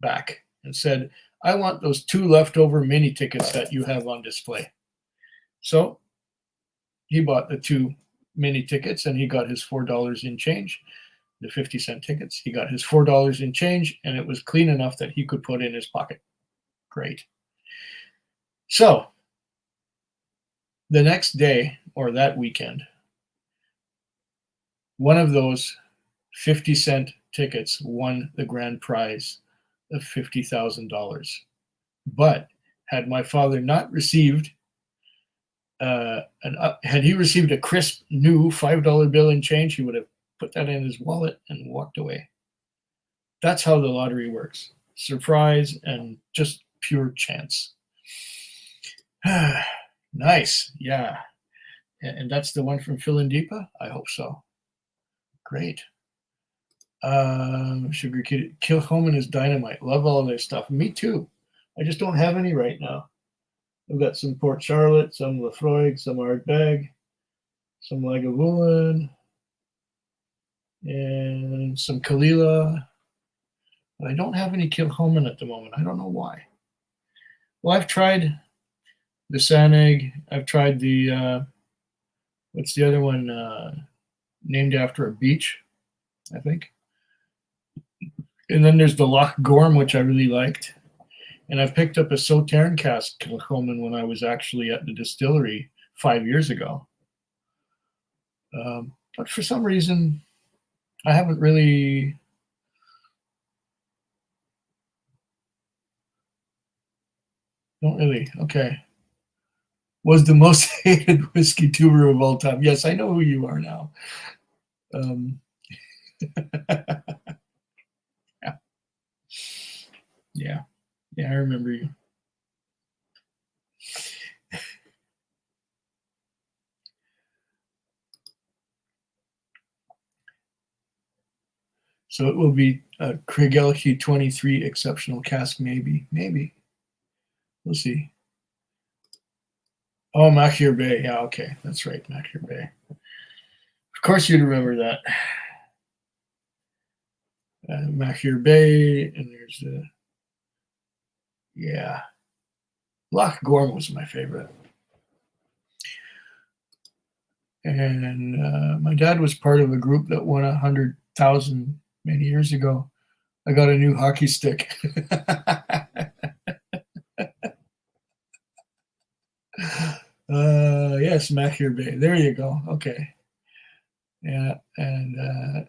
S1: back and said, "I want those 2 leftover mini tickets that you have on display." So he bought the 2 mini tickets and he got his $4 in change, the 50-cent tickets. He got his $4 in change and it was clean enough that he could put in his pocket. Great. So the next day or that weekend, one of those 50-cent tickets won the grand prize of $50,000. But had my father not received had he received a crisp new $5 bill in change, he would have put that in his wallet and walked away. That's how the lottery works. Surprise and just pure chance. Nice. Yeah. And that's the one from Phil and Deepa? I hope so. Great. Sugar Kitty. Kilchoman is dynamite. Love all of their stuff. Me too. I just don't have any right now. I've got some Port Charlotte, some Lafroig, some Ardbeg, some Lagavulin, and some Kalila. But I don't have any Kilchoman at the moment. I don't know why. Well, I've tried the Saneg. I've tried the, what's the other one? Named after a beach, I think. And then there's the Loch Gorm, which I really liked. And I picked up a Sauterne cask Kilchoman when I was actually at the distillery 5 years ago. But for some reason, I haven't really. Don't really. Okay. Was the most hated whiskey tuber of all time. Yes, I know who you are now. Yeah. Yeah, I remember you. So it will be a Craigellachie 23 exceptional cask, maybe. We'll see. Oh, Machier Bay. Yeah, okay. That's right, Machier Bay. Of course you'd remember that. Machier Bay, and there's the, yeah. Loch Gorm was my favorite. And my dad was part of a group that won 100,000 many years ago. I got a new hockey stick. Yes, Machier Bay. There you go. Okay. Yeah, and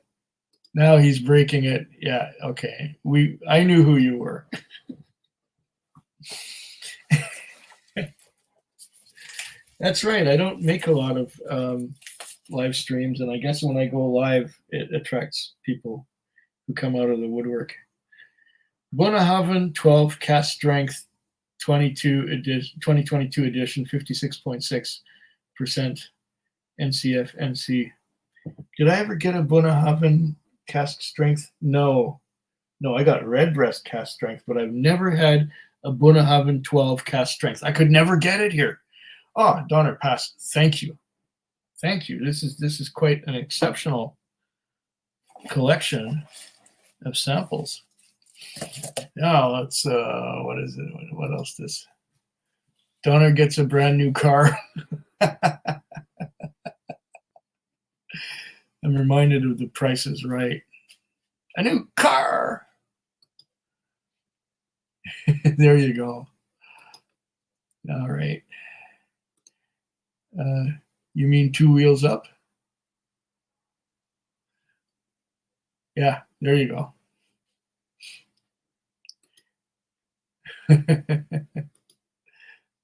S1: now he's breaking it. Yeah, okay. I knew who you were. That's right. I don't make a lot of live streams, and I guess when I go live, it attracts people who come out of the woodwork. Bunnahabhain 12 cast strength 2022 edition, 56.6% NCF NC. Did I ever get a Bunnahabhain cast strength? No, I got Redbreast cast strength, but I've never had a Bunnahabhain 12 cast strength. I could never get it here. Oh, Donner Pass, thank you. This is quite an exceptional collection of samples. Now let's what is it? What else? This Donner gets a brand new car. I'm reminded of The Price is Right. A new car. There you go. All right. You mean Two Wheels Up? Yeah, there you go.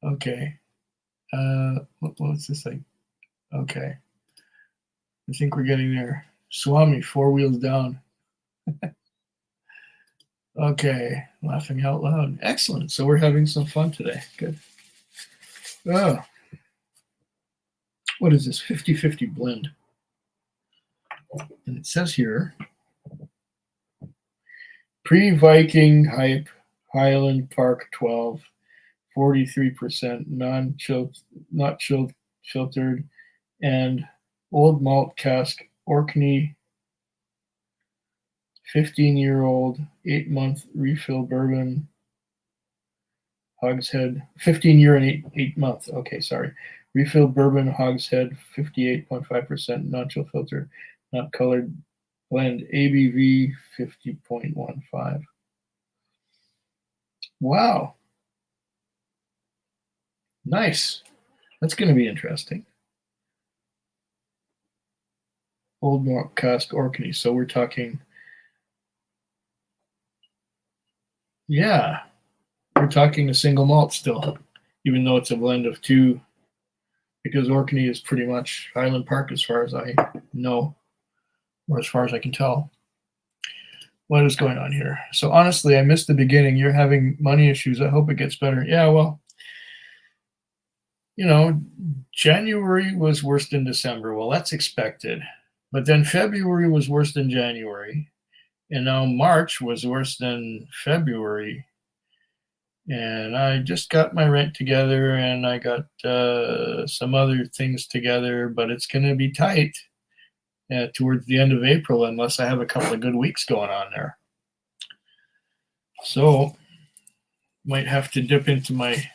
S1: Okay. What's this like? Okay. I think we're getting there. Swami, Four Wheels Down. Okay. Laughing out loud. Excellent. So we're having some fun today. Good. Oh. What is this? 50-50 blend. And it says here, pre-Viking hype, Highland Park 12, 43% non-chilled, not chilled, filtered, and old malt cask Orkney 15-year-old 8-month refill bourbon hogshead 15-year and 8-month. Okay, sorry. Refill bourbon hogshead 58.5% non-chill filter, not colored blend ABV 50.15. Wow. Nice. That's going to be interesting. Old malt cask Orkney. So we're talking, yeah, we're talking a single malt still, even though it's a blend of two, because Orkney is pretty much Highland Park as far as I know, or as far as I can tell. What is going on here? So honestly, I missed the beginning. You're having money issues. I hope it gets better. Yeah, well, January was worse than December. Well, that's expected. But then February was worse than January. And now March was worse than February. And I just got my rent together and I got some other things together, but it's going to be tight towards the end of April unless I have a couple of good weeks going on there. So might have to dip into my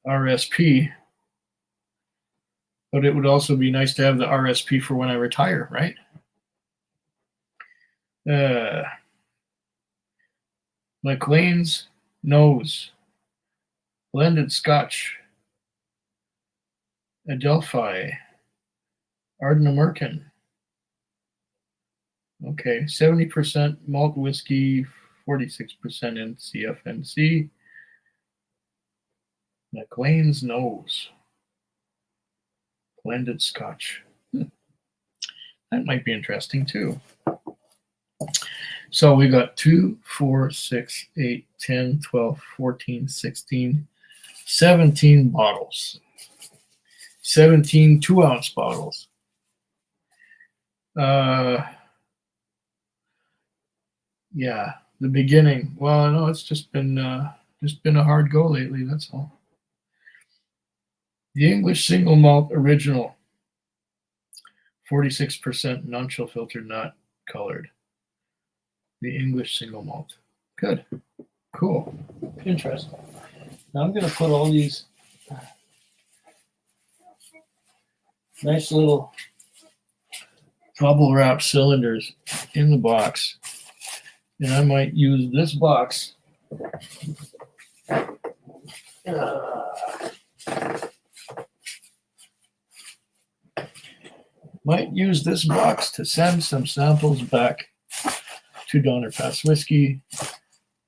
S1: RSP, but it would also be nice to have the RSP for when I retire, right? McLean's Nose, blended Scotch, Adelphi, Ardnamurchan. Okay, 70% malt whiskey, 46% in CFNC. McLean's Nose, blended Scotch. That might be interesting too. So we got 2, 4, 6, 8, 10, 12, 14, 16, 17 bottles. 17 2-ounce bottles. Yeah, the beginning. Well, no, it's just been a hard go lately. That's all. The English single malt original, 46% non-chill filtered, not colored. The English single malt. Good. Cool. Interesting. Now I'm going to put all these nice little bubble wrap cylinders in the box. And I might use this box to send some samples back to Donner Pass Whiskey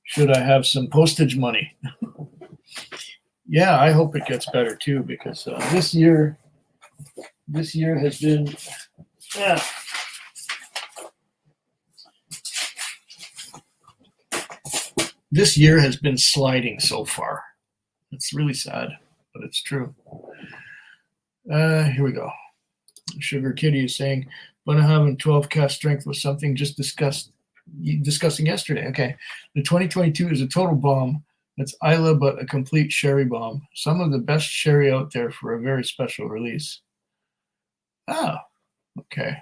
S1: should I have some postage money. Yeah, I hope it gets better too, because this year has been this year has been sliding so far. It's really sad, but it's true. Here we go. Sugar Kitty is saying, Bunnahabhain 12 cast strength was something just discussing yesterday. Okay. The 2022 is a total bomb. It's Isla, but a complete sherry bomb. Some of the best sherry out there for a very special release. Ah, okay.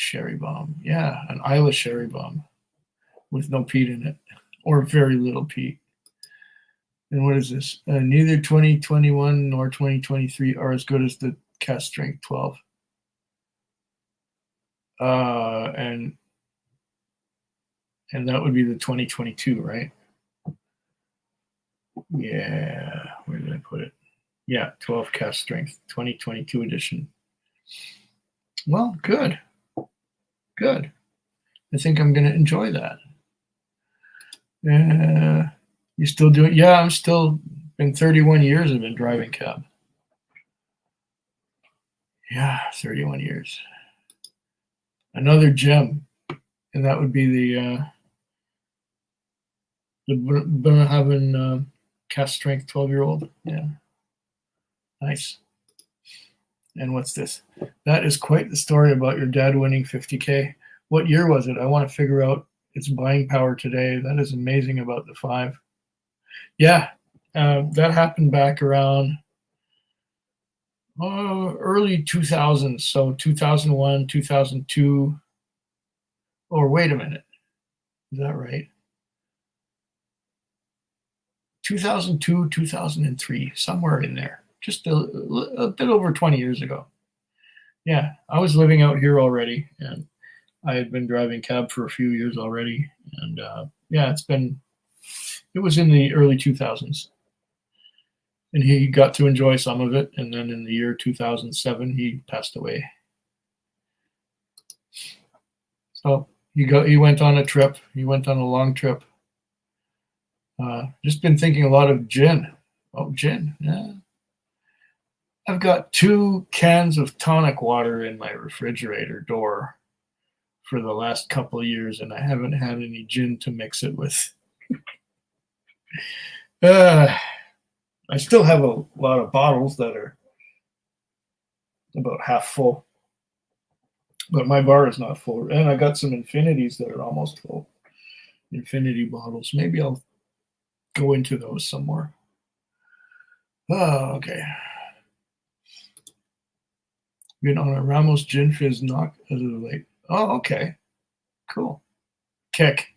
S1: sherry bomb. Yeah, an Isla sherry bomb with no peat in it, or very little peat. And what is this? Neither 2021 nor 2023 are as good as the cask strength 12. And that would be the 2022, right? Yeah, where did I put it? Yeah, 12 cask strength, 2022 edition. Well, good. Good. I think I'm going to enjoy that. You still doing? Yeah, I'm still, been 31 years I've been driving cab. Yeah, 31 years. Another gem, and that would be the Bunnahabhain cask strength 12-year-old. Yeah, nice. And what's this? That is quite the story about your dad winning 50K. What year was it? I want to figure out its buying power today. That is amazing about the 5. Yeah, that happened back around early 2000s. So 2001, 2002. Or wait a minute. Is that right? 2002, 2003, somewhere in there. Just a bit over 20 years ago. Yeah, I was living out here already, and I had been driving cab for a few years already. And yeah, it was in the early 2000s. And he got to enjoy some of it. And then in the year 2007, he passed away. So he went on a trip. He went on a long trip. Just been thinking a lot of gin. Oh, gin. Yeah. I've got 2 cans of tonic water in my refrigerator door for the last couple of years, and I haven't had any gin to mix it with. I still have a lot of bottles that are about half full, but my bar is not full. And I got some infinities that are almost full. Infinity bottles. Maybe I'll go into those some more. Oh, okay. Been on a Ramos Gin Fizz knock as of late. Oh, okay. Cool. Kick.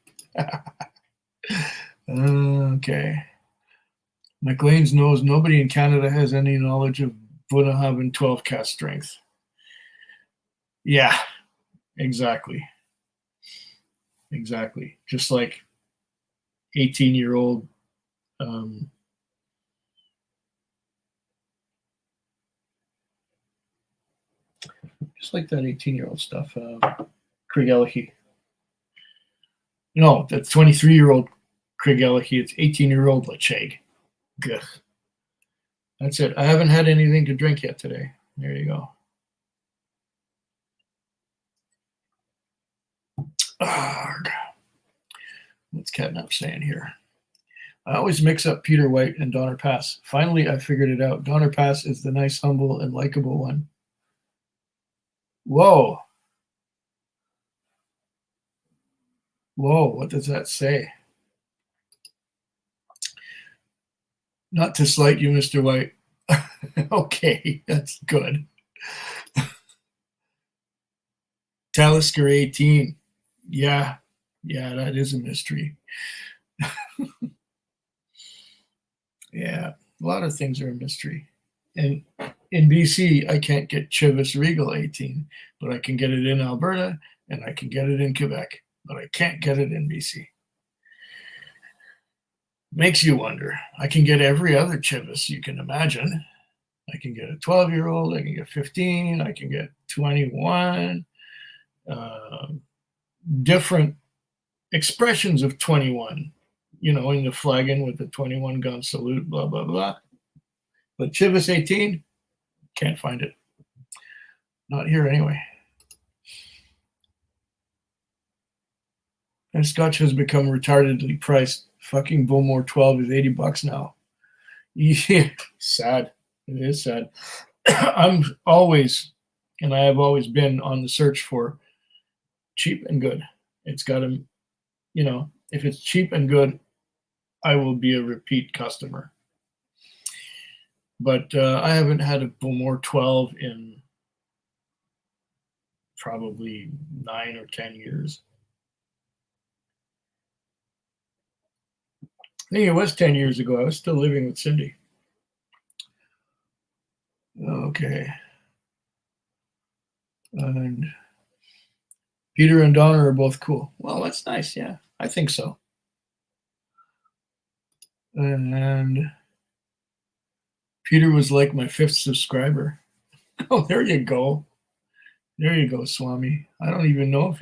S1: Okay. McLean's knows nobody in Canada has any knowledge of Bunnahabhain 12 cask strength. Yeah, exactly. Exactly. Just like 18-year-old just like that 18-year-old stuff. Craig Ellichy. No, that's 23-year-old Craig Ellichy. It's 18-year-old Lacheg. Gugh. That's it. I haven't had anything to drink yet today. There you go. Arg. What's Catnap saying here? I always mix up Peter White and Donner Pass. Finally, I figured it out. Donner Pass is the nice, humble, and likable one. Whoa. Whoa, what does that say? Not to slight you, Mr. White. Okay, that's good. Talisker 18. Yeah, that is a mystery. Yeah, a lot of things are a mystery. And in BC, I can't get Chivas Regal 18, but I can get it in Alberta and I can get it in Quebec, but I can't get it in BC. Makes you wonder. I can get every other Chivas you can imagine. I can get a 12-year-old, I can get 15, I can get 21, different expressions of 21, in the flagon with the 21 gun salute, blah, blah, blah. But Chivas 18, can't find it. Not here anyway. And Scotch has become retardedly priced. Fucking Bowmore 12 is $80 now. Yeah, sad. It is sad. I'm always, and I have always been on the search for cheap and good. It's got to, if it's cheap and good, I will be a repeat customer. But I haven't had a Bowmore 12 in probably 9 or 10 years. I think it was 10 years ago. I was still living with Cindy. Okay. And Peter and Donna are both cool. Well, that's nice. Yeah, I think so. And Peter was like my 5th subscriber. Oh, there you go. There you go, Swami. I don't even know if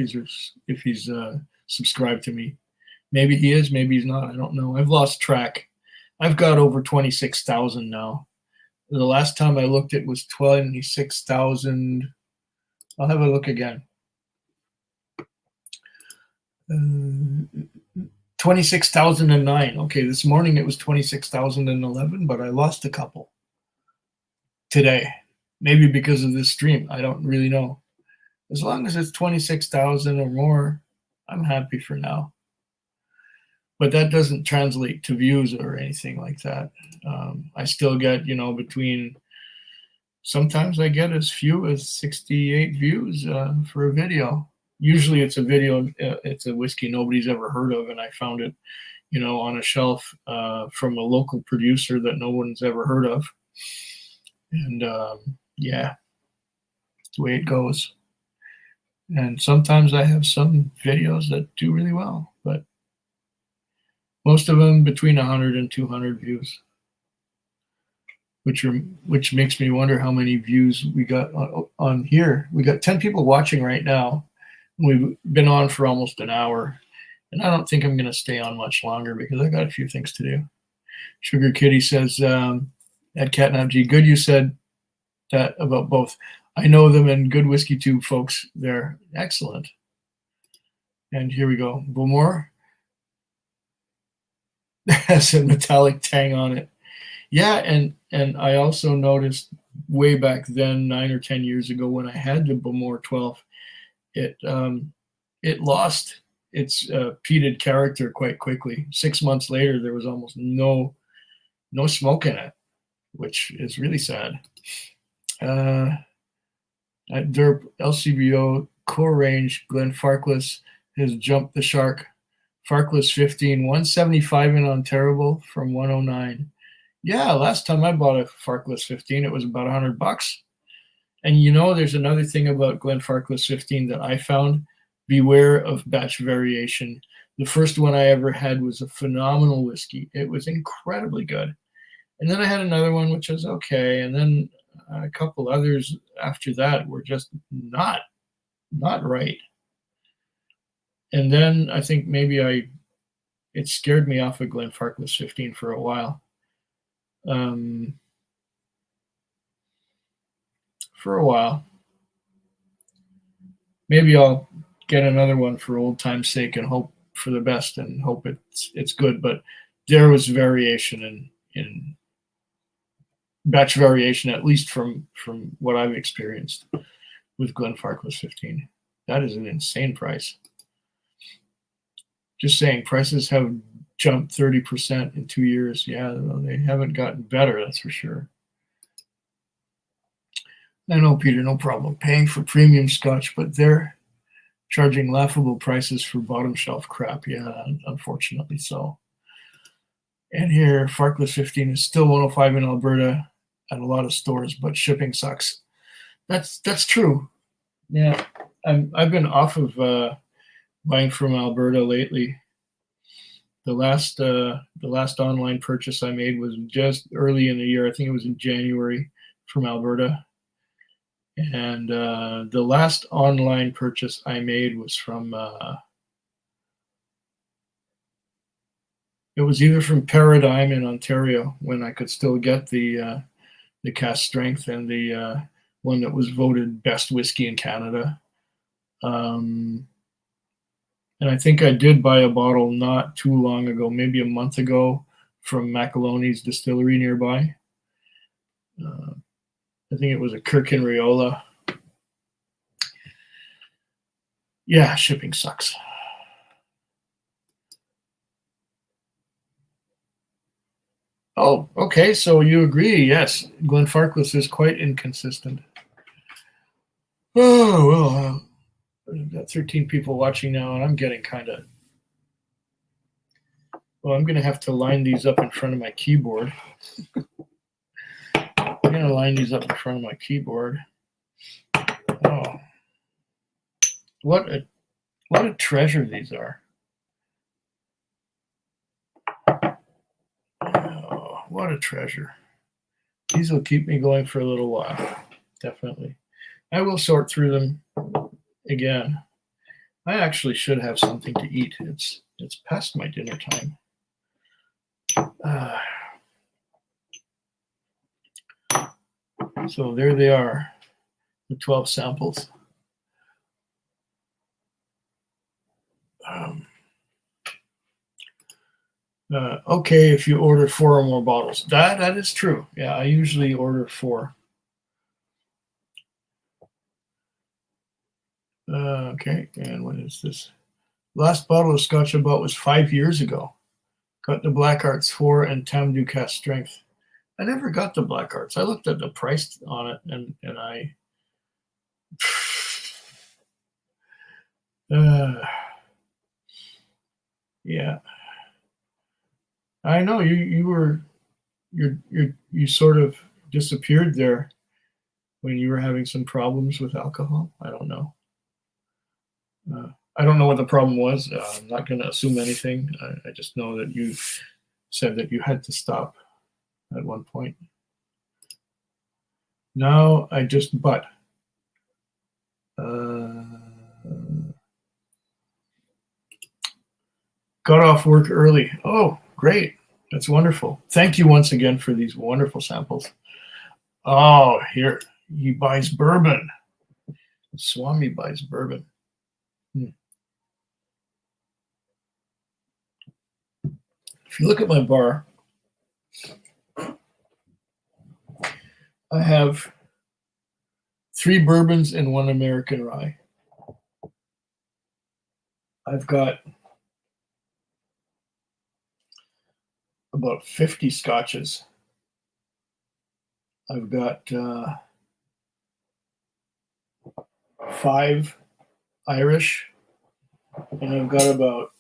S1: he's subscribed to me. Maybe he is, maybe he's not. I don't know. I've lost track. I've got over 26,000 now. The last time I looked, it was 26,000. I'll have a look again. 26,009. Okay, this morning it was 26,011, but I lost a couple today. Maybe because of this stream. I don't really know. As long as it's 26,000 or more, I'm happy for now. But that doesn't translate to views or anything like that. I still get, between, sometimes I get as few as 68 views for a video. Usually it's a video, it's a whiskey nobody's ever heard of, and I found it, on a shelf from a local producer that no one's ever heard of. And yeah, it's the way it goes. And sometimes I have some videos that do really well, but most of them between 100 and 200 views, which makes me wonder how many views we got on here. We got 10 people watching right now. We've been on for almost an hour, and I don't think I'm going to stay on much longer because I got a few things to do. Sugar Kitty says, at Catnap G, good you said that about both. I know them and good Whiskey Tube folks. They're excellent. And here we go. Bowmore has a metallic tang on it. Yeah, and I also noticed way back then, 9 or 10 years ago, when I had the Bowmore 12, it lost its peated character quite quickly. 6 months later, there was almost no smoke in it, which is really sad. At Derp LCBO core range, Glenfarclas has jumped the shark. Farkless 15, 175 in Ontario from 109. Yeah, last time I bought a Farkless 15, it was about $100. And there's another thing about Glenfarclas 15 that I found. Beware of batch variation. The first one I ever had was a phenomenal whiskey. It was incredibly good. And then I had another one which was okay, and then a couple others after that were just not right. And then I think maybe it scared me off of Glenfarclas 15 for a while. Maybe I'll get another one for old time's sake and hope for the best and hope it's good. But there was variation in batch variation, at least from what I've experienced with Glenfarclas 15. That is an insane price. Just saying, prices have jumped 30% in 2 years. Yeah, they haven't gotten better, that's for sure. I know, Peter, no problem. Paying for premium scotch, but they're charging laughable prices for bottom shelf crap. Yeah, unfortunately so. And here, Farkless 15 is still 105 in Alberta at a lot of stores, but shipping sucks. That's true. Yeah, I've been off of buying from Alberta lately. The last online purchase I made was just early in the year. I think it was in January from Alberta. And the last online purchase I made was from it was either from Paradigm in Ontario, when I could still get the cask strength and the one that was voted best whiskey in Canada. And I think I did buy a bottle not too long ago, maybe a month ago, from Macaloni's distillery nearby. I think it was a Kirkin Riola. Yeah, shipping sucks. Oh, okay, so you agree. Yes, Glenfarclas is quite inconsistent. Oh, well, We've got 13 people watching now, and I'm getting kind of. Well, I'm going to have to line these up in front of my keyboard. I'm going to line these up in front of my keyboard. Oh, what a treasure these are. Oh, what a treasure. These will keep me going for a little while, definitely. I will sort through them again. I actually should have something to eat. It's past my dinner time. So there they are, the 12 samples. Okay, if you order 4 or more bottles. That is true. Yeah, I usually order 4. Okay, and what is this? Last bottle of Scotch I bought was 5 years ago. Got the Black Arts 4 and Tam Ducasse Strength. I never got the Black Arts. I looked at the price on it, and I... yeah. I know you sort of disappeared there when you were having some problems with alcohol. I don't know. I don't know what the problem was. I'm not going to assume anything. I just know that you said that you had to stop at one point. Now I just got off work early. Oh, great. That's wonderful. Thank you once again for these wonderful samples. Oh, here, he buys bourbon. Swami buys bourbon. If you look at my bar, I have 3 bourbons and 1 American rye. I've got about 50 scotches. I've got 5 Irish, and I've got about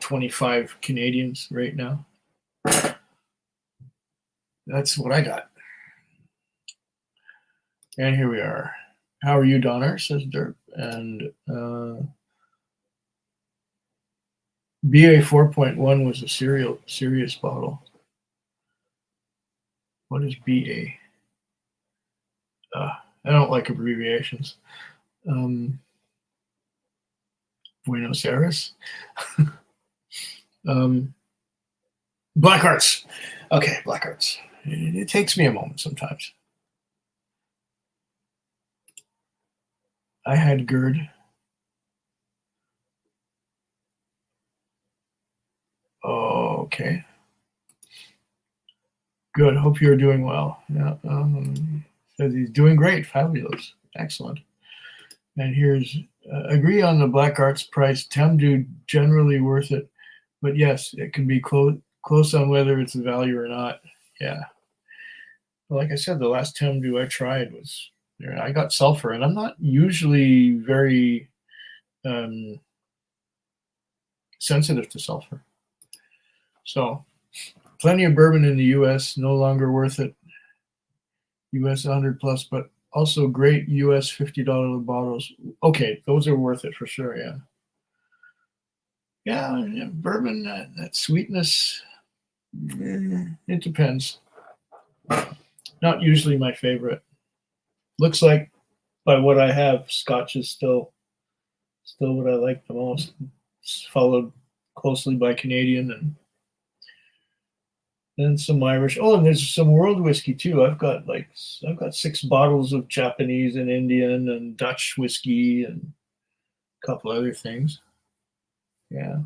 S1: 25 Canadians right now. That's what I got. And here we are. How are you, Donner? Says Derp. And BA 4.1 was a serious bottle. What is BA? I don't like abbreviations. Buenos Aires. Black Arts. Okay, Black Arts. It takes me a moment sometimes. I had GERD. Okay. Good. Hope you're doing well. Yeah. Says he's doing great. Fabulous. Excellent. And here's agree on the Black Arts price. Temdu generally worth it, but yes, it can be close on whether it's a value or not. Yeah. Well, like I said, the last Temdu I tried was I got sulfur, and I'm not usually very sensitive to sulfur. So plenty of bourbon in the U.S., no longer worth it. U.S. 100 plus, but also great U.S. $50 bottles. Okay, those are worth it for sure, yeah. Yeah, bourbon, that sweetness, it depends. Not usually my favorite. Looks like by what I have, Scotch is still what I like the most. It's followed closely by Canadian and then some Irish. Oh, and there's some world whiskey too. I've got 6 bottles of Japanese and Indian and Dutch whiskey and a couple other things. Yeah.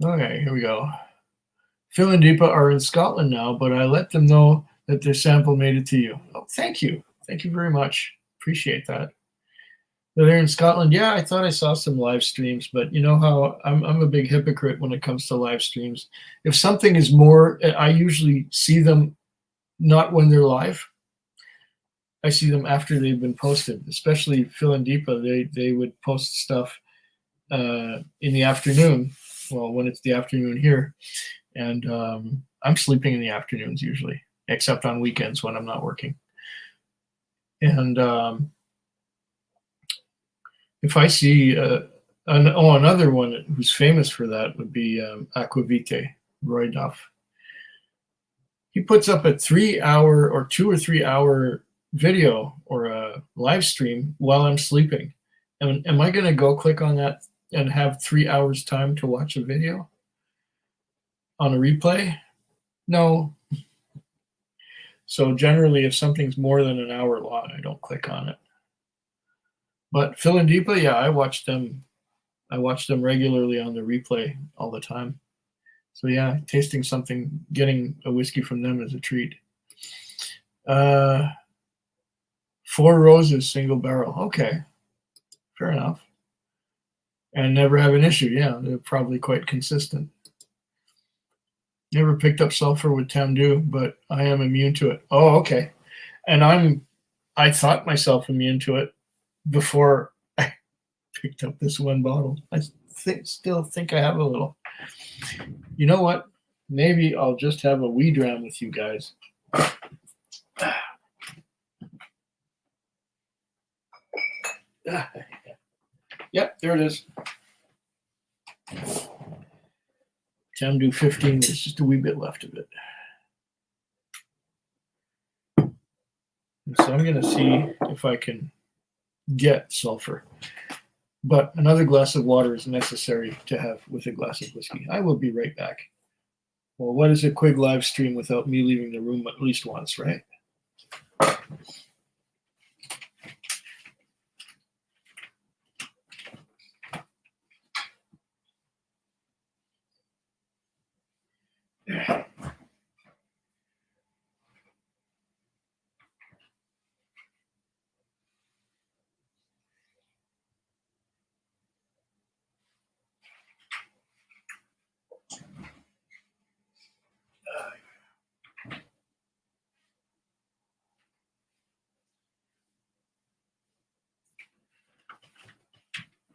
S1: Okay, here we go. Phil and Deepa are in Scotland now, but I let them know that their sample made it to you. Oh, thank you. Thank you very much. Appreciate that. They're in Scotland. Yeah, I thought I saw some live streams, but you know how I'm a big hypocrite when it comes to live streams. If something is more, I usually see them not when they're live. I see them after they've been posted, especially Phil and Deepa. They would post stuff in the afternoon. Well, when it's the afternoon here, and I'm sleeping in the afternoons usually, except on weekends when I'm not working. And if I see another one who's famous for that would be Aquavite, Roy Duff. He puts up a 3-hour or 2 or 3 hour video or a live stream while I'm sleeping. And am I going to go click on that and have 3 hours time to watch a video on a replay? No. So generally, if something's more than an hour long, I don't click on it. But Phil and Deepa, yeah, I watch them regularly on the replay all the time. So yeah, tasting something, getting a whiskey from them is a treat. Four Roses single barrel. Okay, fair enough. And never have an issue. Yeah, they're probably quite consistent. Never picked up sulfur with Tamdu, but I am immune to it. Oh, okay. And I thought myself immune to it before I picked up this one bottle. I still think I have a little. You know what? Maybe I'll just have a wee dram with you guys. Yep, there it is. Tamdu 15, there's just a wee bit left of it. So I'm going to see if I can get sulfur. But another glass of water is necessary to have with a glass of whiskey. I will be right back. Well, what is a quick live stream without me leaving the room at least once, right?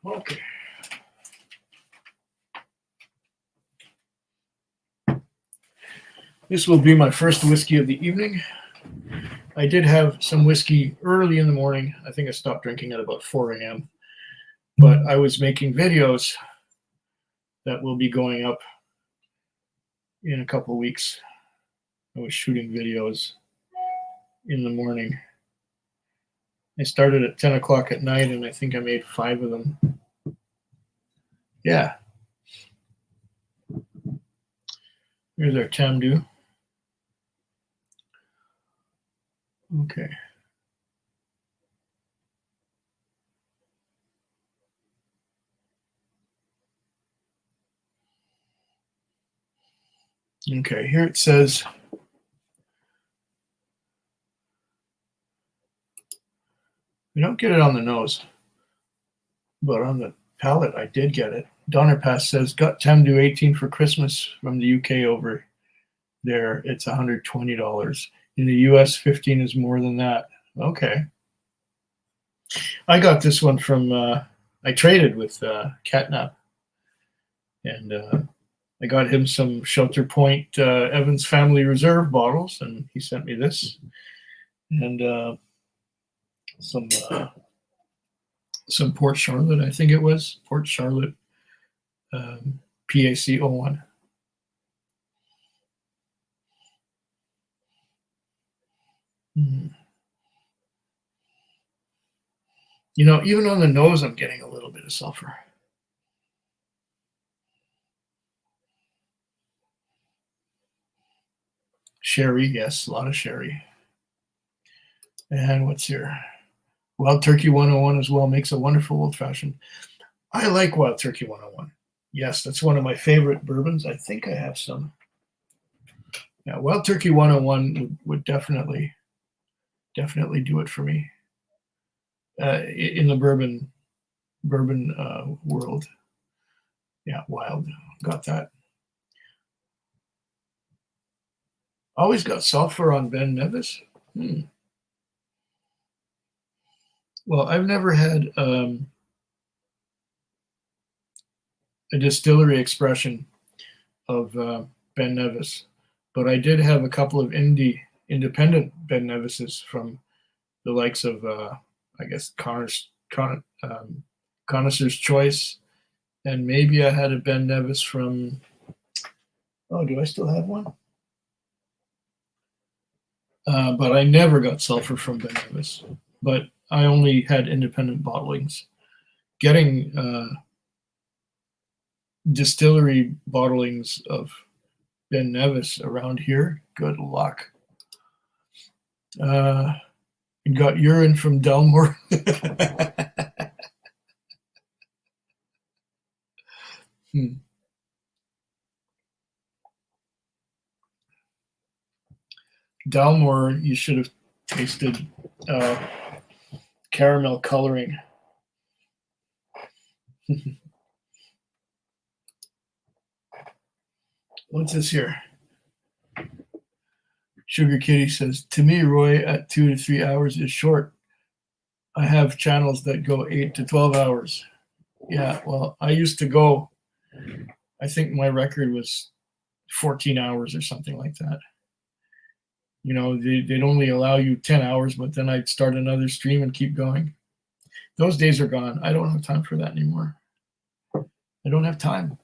S1: Okay. This will be my first whiskey of the evening. I did have some whiskey early in the morning. I think I stopped drinking at about 4 a.m. But I was making videos that will be going up in a couple of weeks. I was shooting videos in the morning. I started at 10 o'clock at night, and I think I made 5 of them. Yeah. Here's our Tamdu. Okay. Okay, here it says we don't get it on the nose, but on the palate I did get it. Donner Pass says got Tamdu 18 for Christmas from the UK over there. It's $120. In the US, 15 is more than that. Okay. I got this one from I traded with Catnap, and I got him some Shelter Point Evans Family Reserve bottles, and he sent me this, and some Port Charlotte, I think it was Port Charlotte PAC 01. You know, even on the nose, I'm getting a little bit of sulfur. Sherry, yes, a lot of sherry. And what's here? Wild Turkey 101 as well, makes a wonderful old fashioned. I like Wild Turkey 101. Yes, that's one of my favorite bourbons. I think I have some. Yeah, Wild Turkey 101 would definitely do it for me. in the bourbon world. Yeah, wild. Got that. Always got sulfur on Ben Nevis. Well, I've never had a distillery expression of Ben Nevis, but I did have a couple of independent Ben Nevises from the likes of, I guess, Connoisseur's Choice, and maybe I had a Ben Nevis from. Oh, do I still have one? But I never got sulfur from Ben Nevis. But I only had independent bottlings. Getting distillery bottlings of Ben Nevis around here, good luck. Got urine from Delmore. Dalmore, you should have tasted caramel coloring. What's this here? Sugar Kitty says, to me, Roy, at 2 to 3 hours is short. I have channels that go 8 to 12 hours. Yeah, well, I used to go, I think my record was 14 hours or something like that. You know, they'd only allow you 10 hours, but then I'd start another stream and keep going. Those days are gone. I don't have time for that anymore. I don't have time.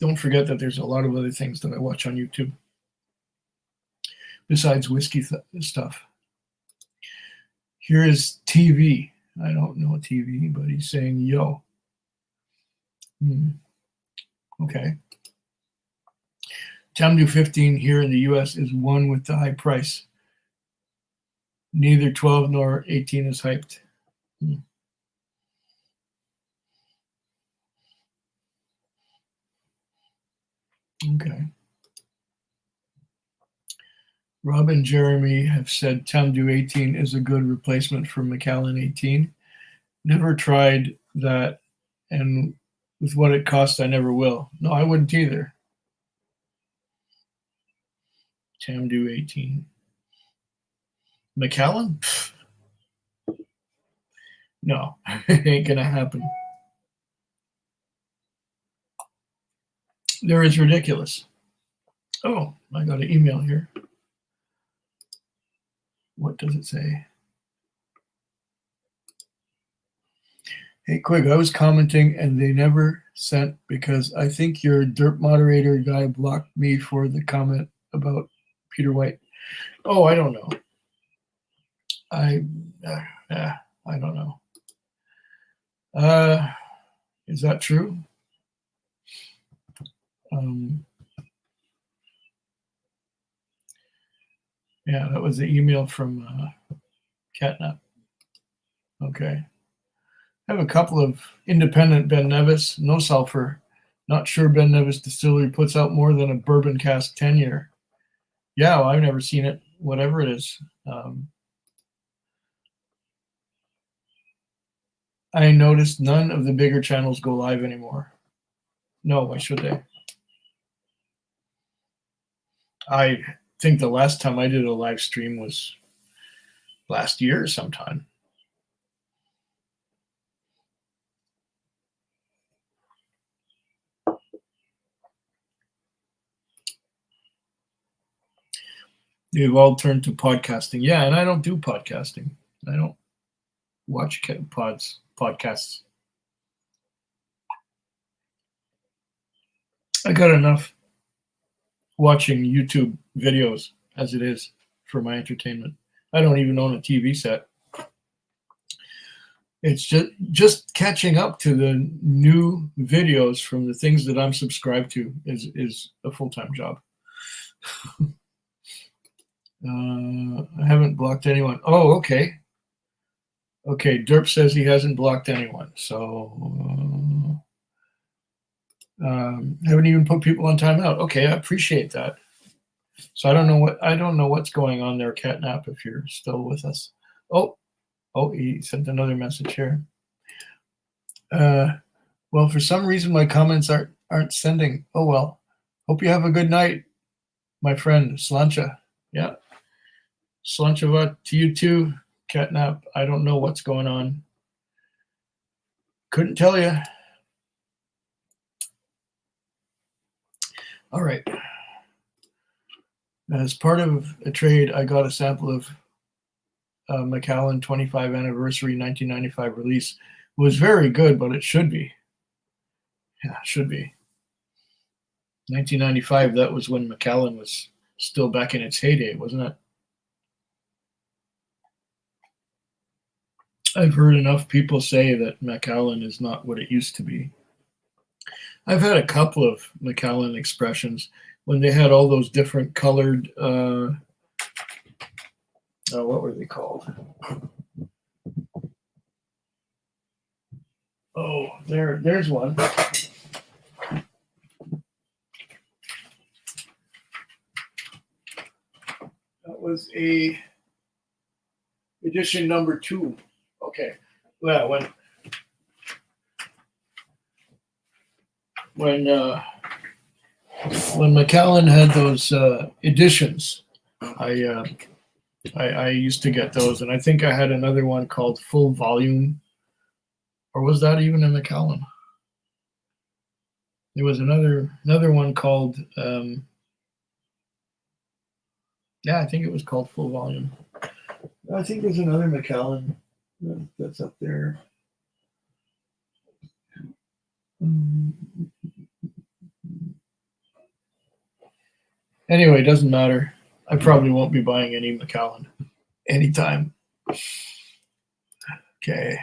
S1: Don't forget that there's a lot of other things that I watch on YouTube besides whiskey stuff. Here is TV. I don't know TV, but he's saying yo. Okay. Tamdu 15 here in the US is one with the high price. Neither 12 nor 18 is hyped. Okay. Rob and Jeremy have said Tamdu 18 is a good replacement for Macallan 18. Never tried that, and with what it costs, I never will. No, I wouldn't either. Tamdu 18. Macallan? No, it ain't gonna happen. There is ridiculous. Oh, I got an email here. What does it say? Hey, Quig, I was commenting and they never sent because I think your derp moderator guy blocked me for the comment about Peter White. Oh, I don't know. I don't know. Is that true? Yeah, that was the email from Catnap. Okay. I have a couple of independent Ben Nevis, no sulfur. Not sure Ben Nevis Distillery puts out more than a bourbon cask 10-year. Yeah, well, I've never seen it, whatever it is. I noticed none of the bigger channels go live anymore. No, why should they? I think the last time I did a live stream was last year sometime. They've all turned to podcasting. Yeah, and I don't do podcasting. I don't watch podcasts. I got enough watching YouTube videos as it is for my entertainment. I don't even own a TV set. It's just catching up to the new videos from the things that I'm subscribed to is a full-time job. I haven't blocked anyone. Oh, okay. Okay, Derp says he hasn't blocked anyone. So Haven't even put people on timeout. Okay, I appreciate that. So I don't know what's going on there, Catnap, if you're still with us. Oh, he sent another message here. Well, for some reason my comments aren't sending. Oh well. Hope you have a good night, my friend Slancha. Yeah. Slanchava to you too, Catnap. I don't know what's going on. Couldn't tell you. All right. As part of a trade, I got a sample of Macallan 25 anniversary 1995 release. It was very good, but it should be. Yeah, it should be. 1995, that was when Macallan was still back in its heyday, wasn't it? I've heard enough people say that Macallan is not what it used to be. I've had a couple of Macallan expressions when they had all those different colored, what were they called? Oh, there's one. That was a edition number 2. Okay. Well, when Macallan had those editions, I used to get those, and I think I had another one called Full Volume, or was that even a Macallan? There was another one called, yeah, I think it was called Full Volume. I think there's another Macallan that's up there. Anyway, it doesn't matter. I probably won't be buying any Macallan anytime. Okay.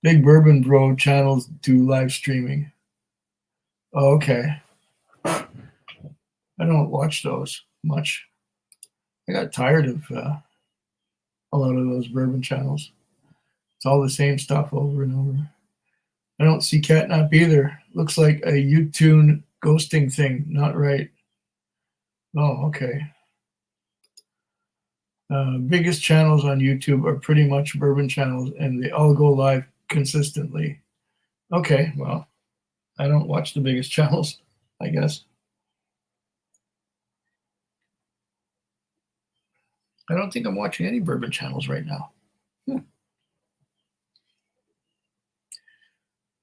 S1: Big Bourbon Bro channels do live streaming. Oh, okay. I don't watch those much. I got tired of a lot of those bourbon channels. It's all the same stuff over and over. I don't see Catnap either. Looks like a U-tune ghosting thing. Not right. Oh, okay. Biggest channels on YouTube are pretty much bourbon channels, and they all go live consistently. Okay, well, I don't watch the biggest channels, I guess. I don't think I'm watching any bourbon channels right now.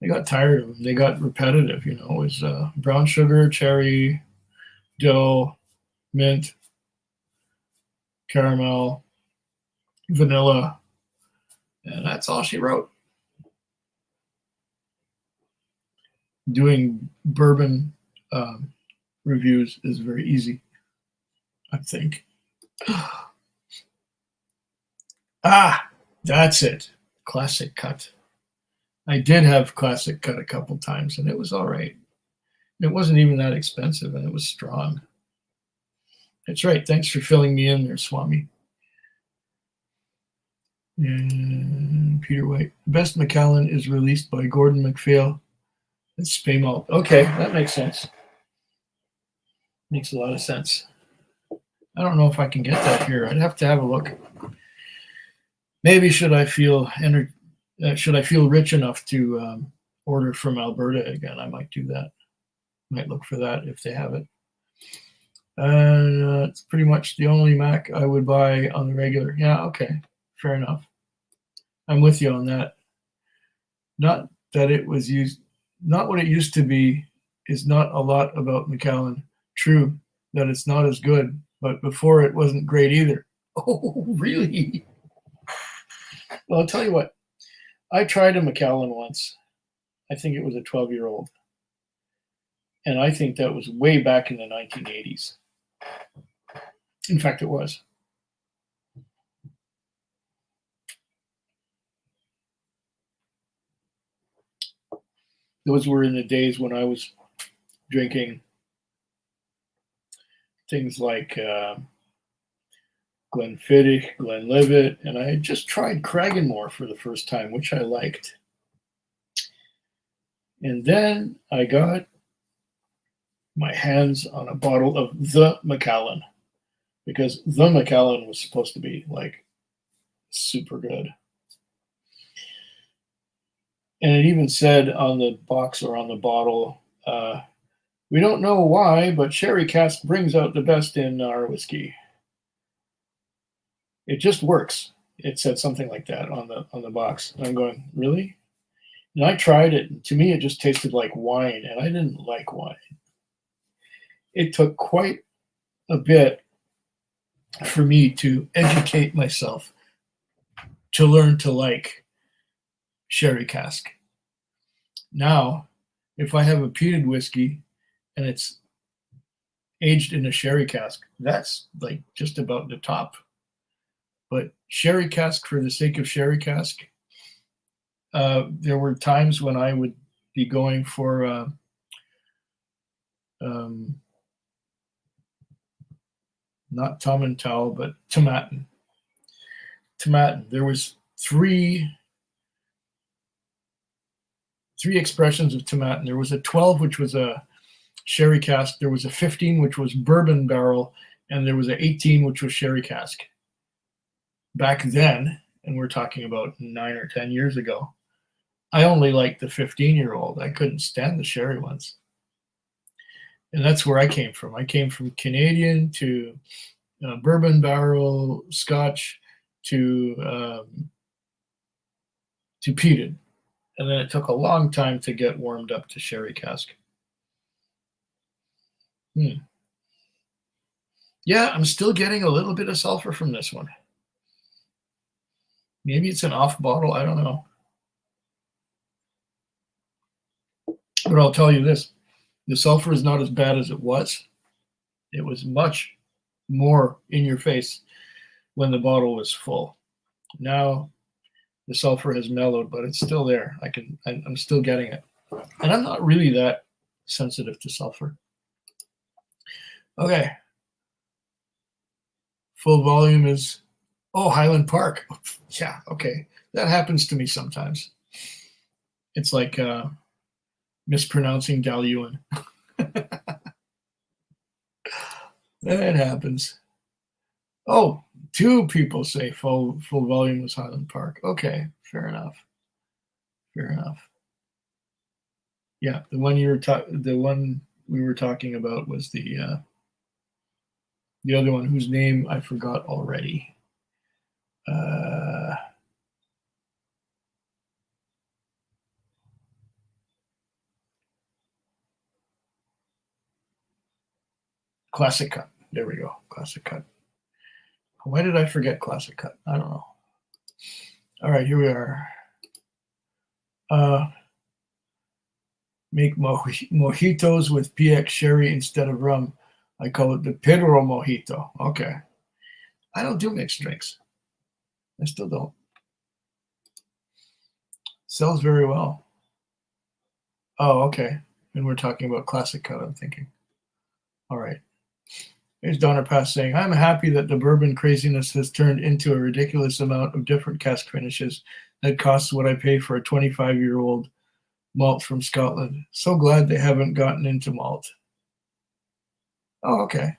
S1: I got tired of them. They got repetitive, you know. It was brown sugar, cherry, dill, mint, caramel, vanilla, and that's all she wrote. Doing bourbon reviews is very easy, I think. Ah, that's it. Classic Cut. I did have Classic Cut a couple times, and it was all right. It wasn't even that expensive, and it was strong. That's right. Thanks for filling me in there, Swami. And Peter White. The best Macallan is released by Gordon MacPhail. It's Spaymalt. Okay, that makes sense. Makes a lot of sense. I don't know if I can get that here. I'd have to have a look. Maybe should I feel rich enough to order from Alberta again, I might do that. Might look for that if they have it. And it's pretty much the only Mac I would buy on the regular. Yeah, okay, fair enough. I'm with you on that. Not that it was used, not what it used to be is not a lot about Macallan. True that it's not as good, but before it wasn't great either. Oh, really? Well, I'll tell you what. I tried a Macallan once. I think it was a 12-year-old. And I think that was way back in the 1980s. In fact, it was. Those were in the days when I was drinking things like Glenfiddich, Glenlivet, and I had just tried Cragganmore for the first time, which I liked. And then I got my hands on a bottle of the Macallan, because the Macallan was supposed to be like super good. And it even said on the box or on the bottle, we don't know why, but sherry cask brings out the best in our whiskey. It just works. It said something like that on the box. And I'm going, really? And I tried it. And to me, it just tasted like wine, and I didn't like wine. It took quite a bit for me to educate myself to learn to like sherry cask. Now, if I have a peated whiskey and it's aged in a sherry cask, that's like just about the top. But sherry cask for the sake of sherry cask, there were times when I would be going for not Tomintoul, but Tomatin. There was three expressions of Tomatin. There was a 12, which was a sherry cask. There was a 15, which was bourbon barrel, and there was an 18, which was sherry cask. Back then, and we're talking about 9 or 10 years ago, I only liked the 15-year-old. I couldn't stand the sherry ones. And that's where I came from. I came from Canadian to bourbon barrel, Scotch to peated. And then it took a long time to get warmed up to sherry cask. Yeah, I'm still getting a little bit of sulfur from this one. Maybe it's an off bottle. I don't know. But I'll tell you this. The sulfur is not as bad as it was. It was much more in your face when the bottle was full. Now the sulfur has mellowed, but it's still there. I'm still getting it. And I'm not really that sensitive to sulfur. Okay. Full volume is, Highland Park. Yeah, okay. That happens to me sometimes. It's like mispronouncing Dalyuan. That happens. Oh, 2 people say full volume was Highland Park. Okay, fair enough. Yeah, the one we were talking about was the other one whose name I forgot already. Classic Cut. There we go. Classic Cut. Why did I forget Classic Cut? I don't know. All right, here we are. Make mojitos with PX sherry instead of rum. I call it the Pedro Mojito. Okay. I don't do mixed drinks. I still don't. Sells very well. Oh, okay. And we're talking about Classic Cut, I'm thinking. All right. Here's Donner Pass saying, I'm happy that the bourbon craziness has turned into a ridiculous amount of different cask finishes that costs what I pay for a 25-year-old malt from Scotland. So glad they haven't gotten into malt. Oh, okay.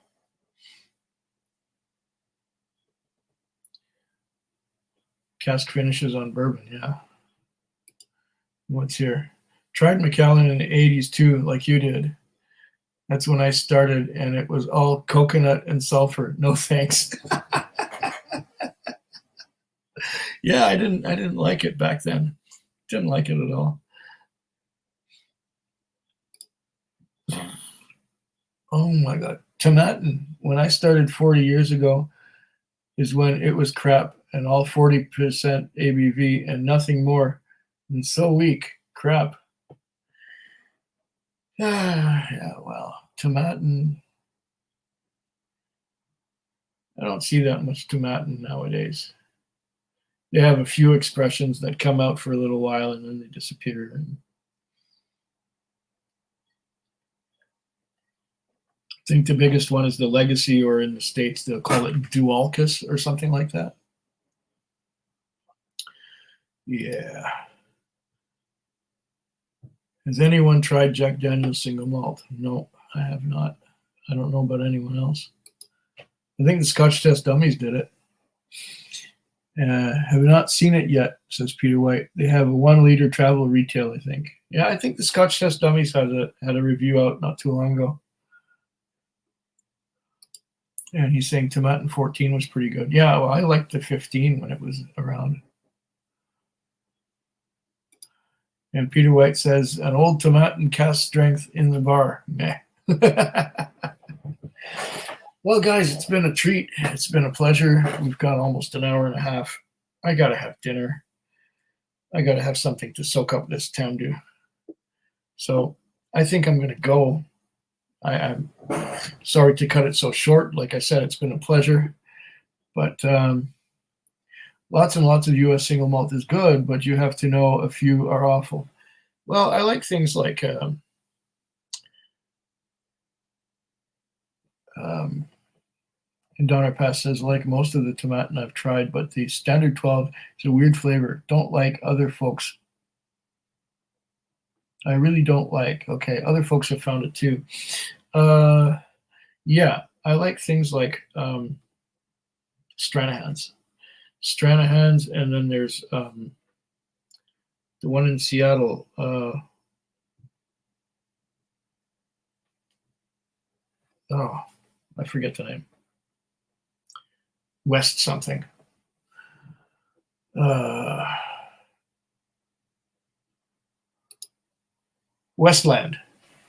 S1: Cask finishes on bourbon, yeah. What's here? Tried Macallan in the 80s too, like you did. That's when I started, and it was all coconut and sulfur. No thanks. Yeah, I didn't like it back then. Didn't like it at all. Oh my God. Tomatin, when I started 40 years ago, is when it was crap and all 40% ABV and nothing more. And so weak. Crap. Yeah, well, Tomatin. I don't see that much Tomatin nowadays. They have a few expressions that come out for a little while and then they disappear. I think the biggest one is the Legacy, or in the States, they'll call it Dualcus or something like that. Yeah. Has anyone tried Jack Daniel's single malt? No, I have not. I don't know about anyone else. I think the Scotch Test Dummies did it. Have not seen it yet, says Peter White. They have a 1 liter travel retail, I think. Yeah, I think the Scotch Test Dummies had a review out not too long ago. And he's saying Tomatin 14 was pretty good. Yeah, well, I liked the 15 when it was around. And Peter White says, an old Tomatin cast strength in the bar. Meh. Well, guys, it's been a treat. It's been a pleasure. We've got almost an hour and a half. I got to have dinner. I got to have something to soak up this tendu. So I think I'm going to go. I'm sorry to cut it so short. Like I said, it's been a pleasure. But lots and lots of U.S. single malt is good, but you have to know a few are awful. Well, I like things like and Donner Pass says, like most of the Tomatin I've tried, but the Standard 12 is a weird flavor. Don't like other folks. I really don't like. Okay, other folks have found it too. Yeah, I like things like Stranahan's. Stranahan's, and then there's the one in Seattle. I forget the name. West something. Westland.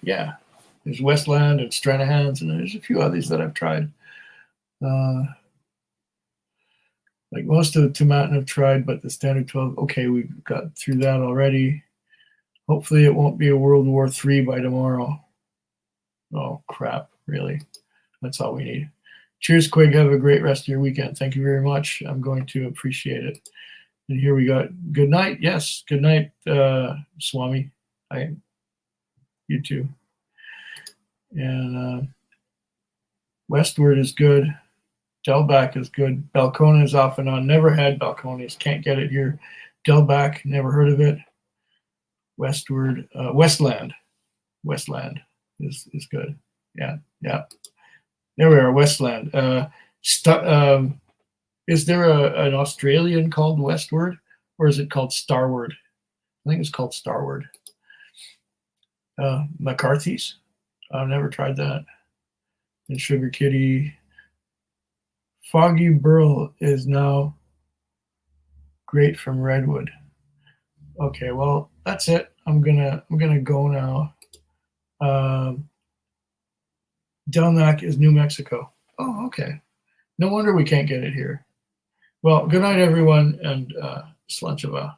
S1: Yeah. There's Westland and Stranahan's, and there's a few others that I've tried. Like most of the Tomatin I've tried, but the Standard 12, okay, we got through that already. Hopefully it won't be a World War III by tomorrow. Oh, crap, really. That's all we need. Cheers, Quig. Have a great rest of your weekend. Thank you very much. I'm going to appreciate it. And here we got good night. Yes, good night, Swami. You too. And Westward is good. Delback is good. Balcona is off and on. Never had Balcones. Can't get it here. Delback, never heard of it. Westward, Westland. Westland is good. Yeah. There we are, Westland. Is there an Australian called Westward, or is it called Starward? I think it's called Starward. McCarthy's. I've never tried that. And Sugar Kitty. Foggy Burl is now great from Redwood. Okay, well, that's it. I'm gonna go now. Delnac is New Mexico. Oh, okay. No wonder we can't get it here. Well, good night, everyone, and Slanchava.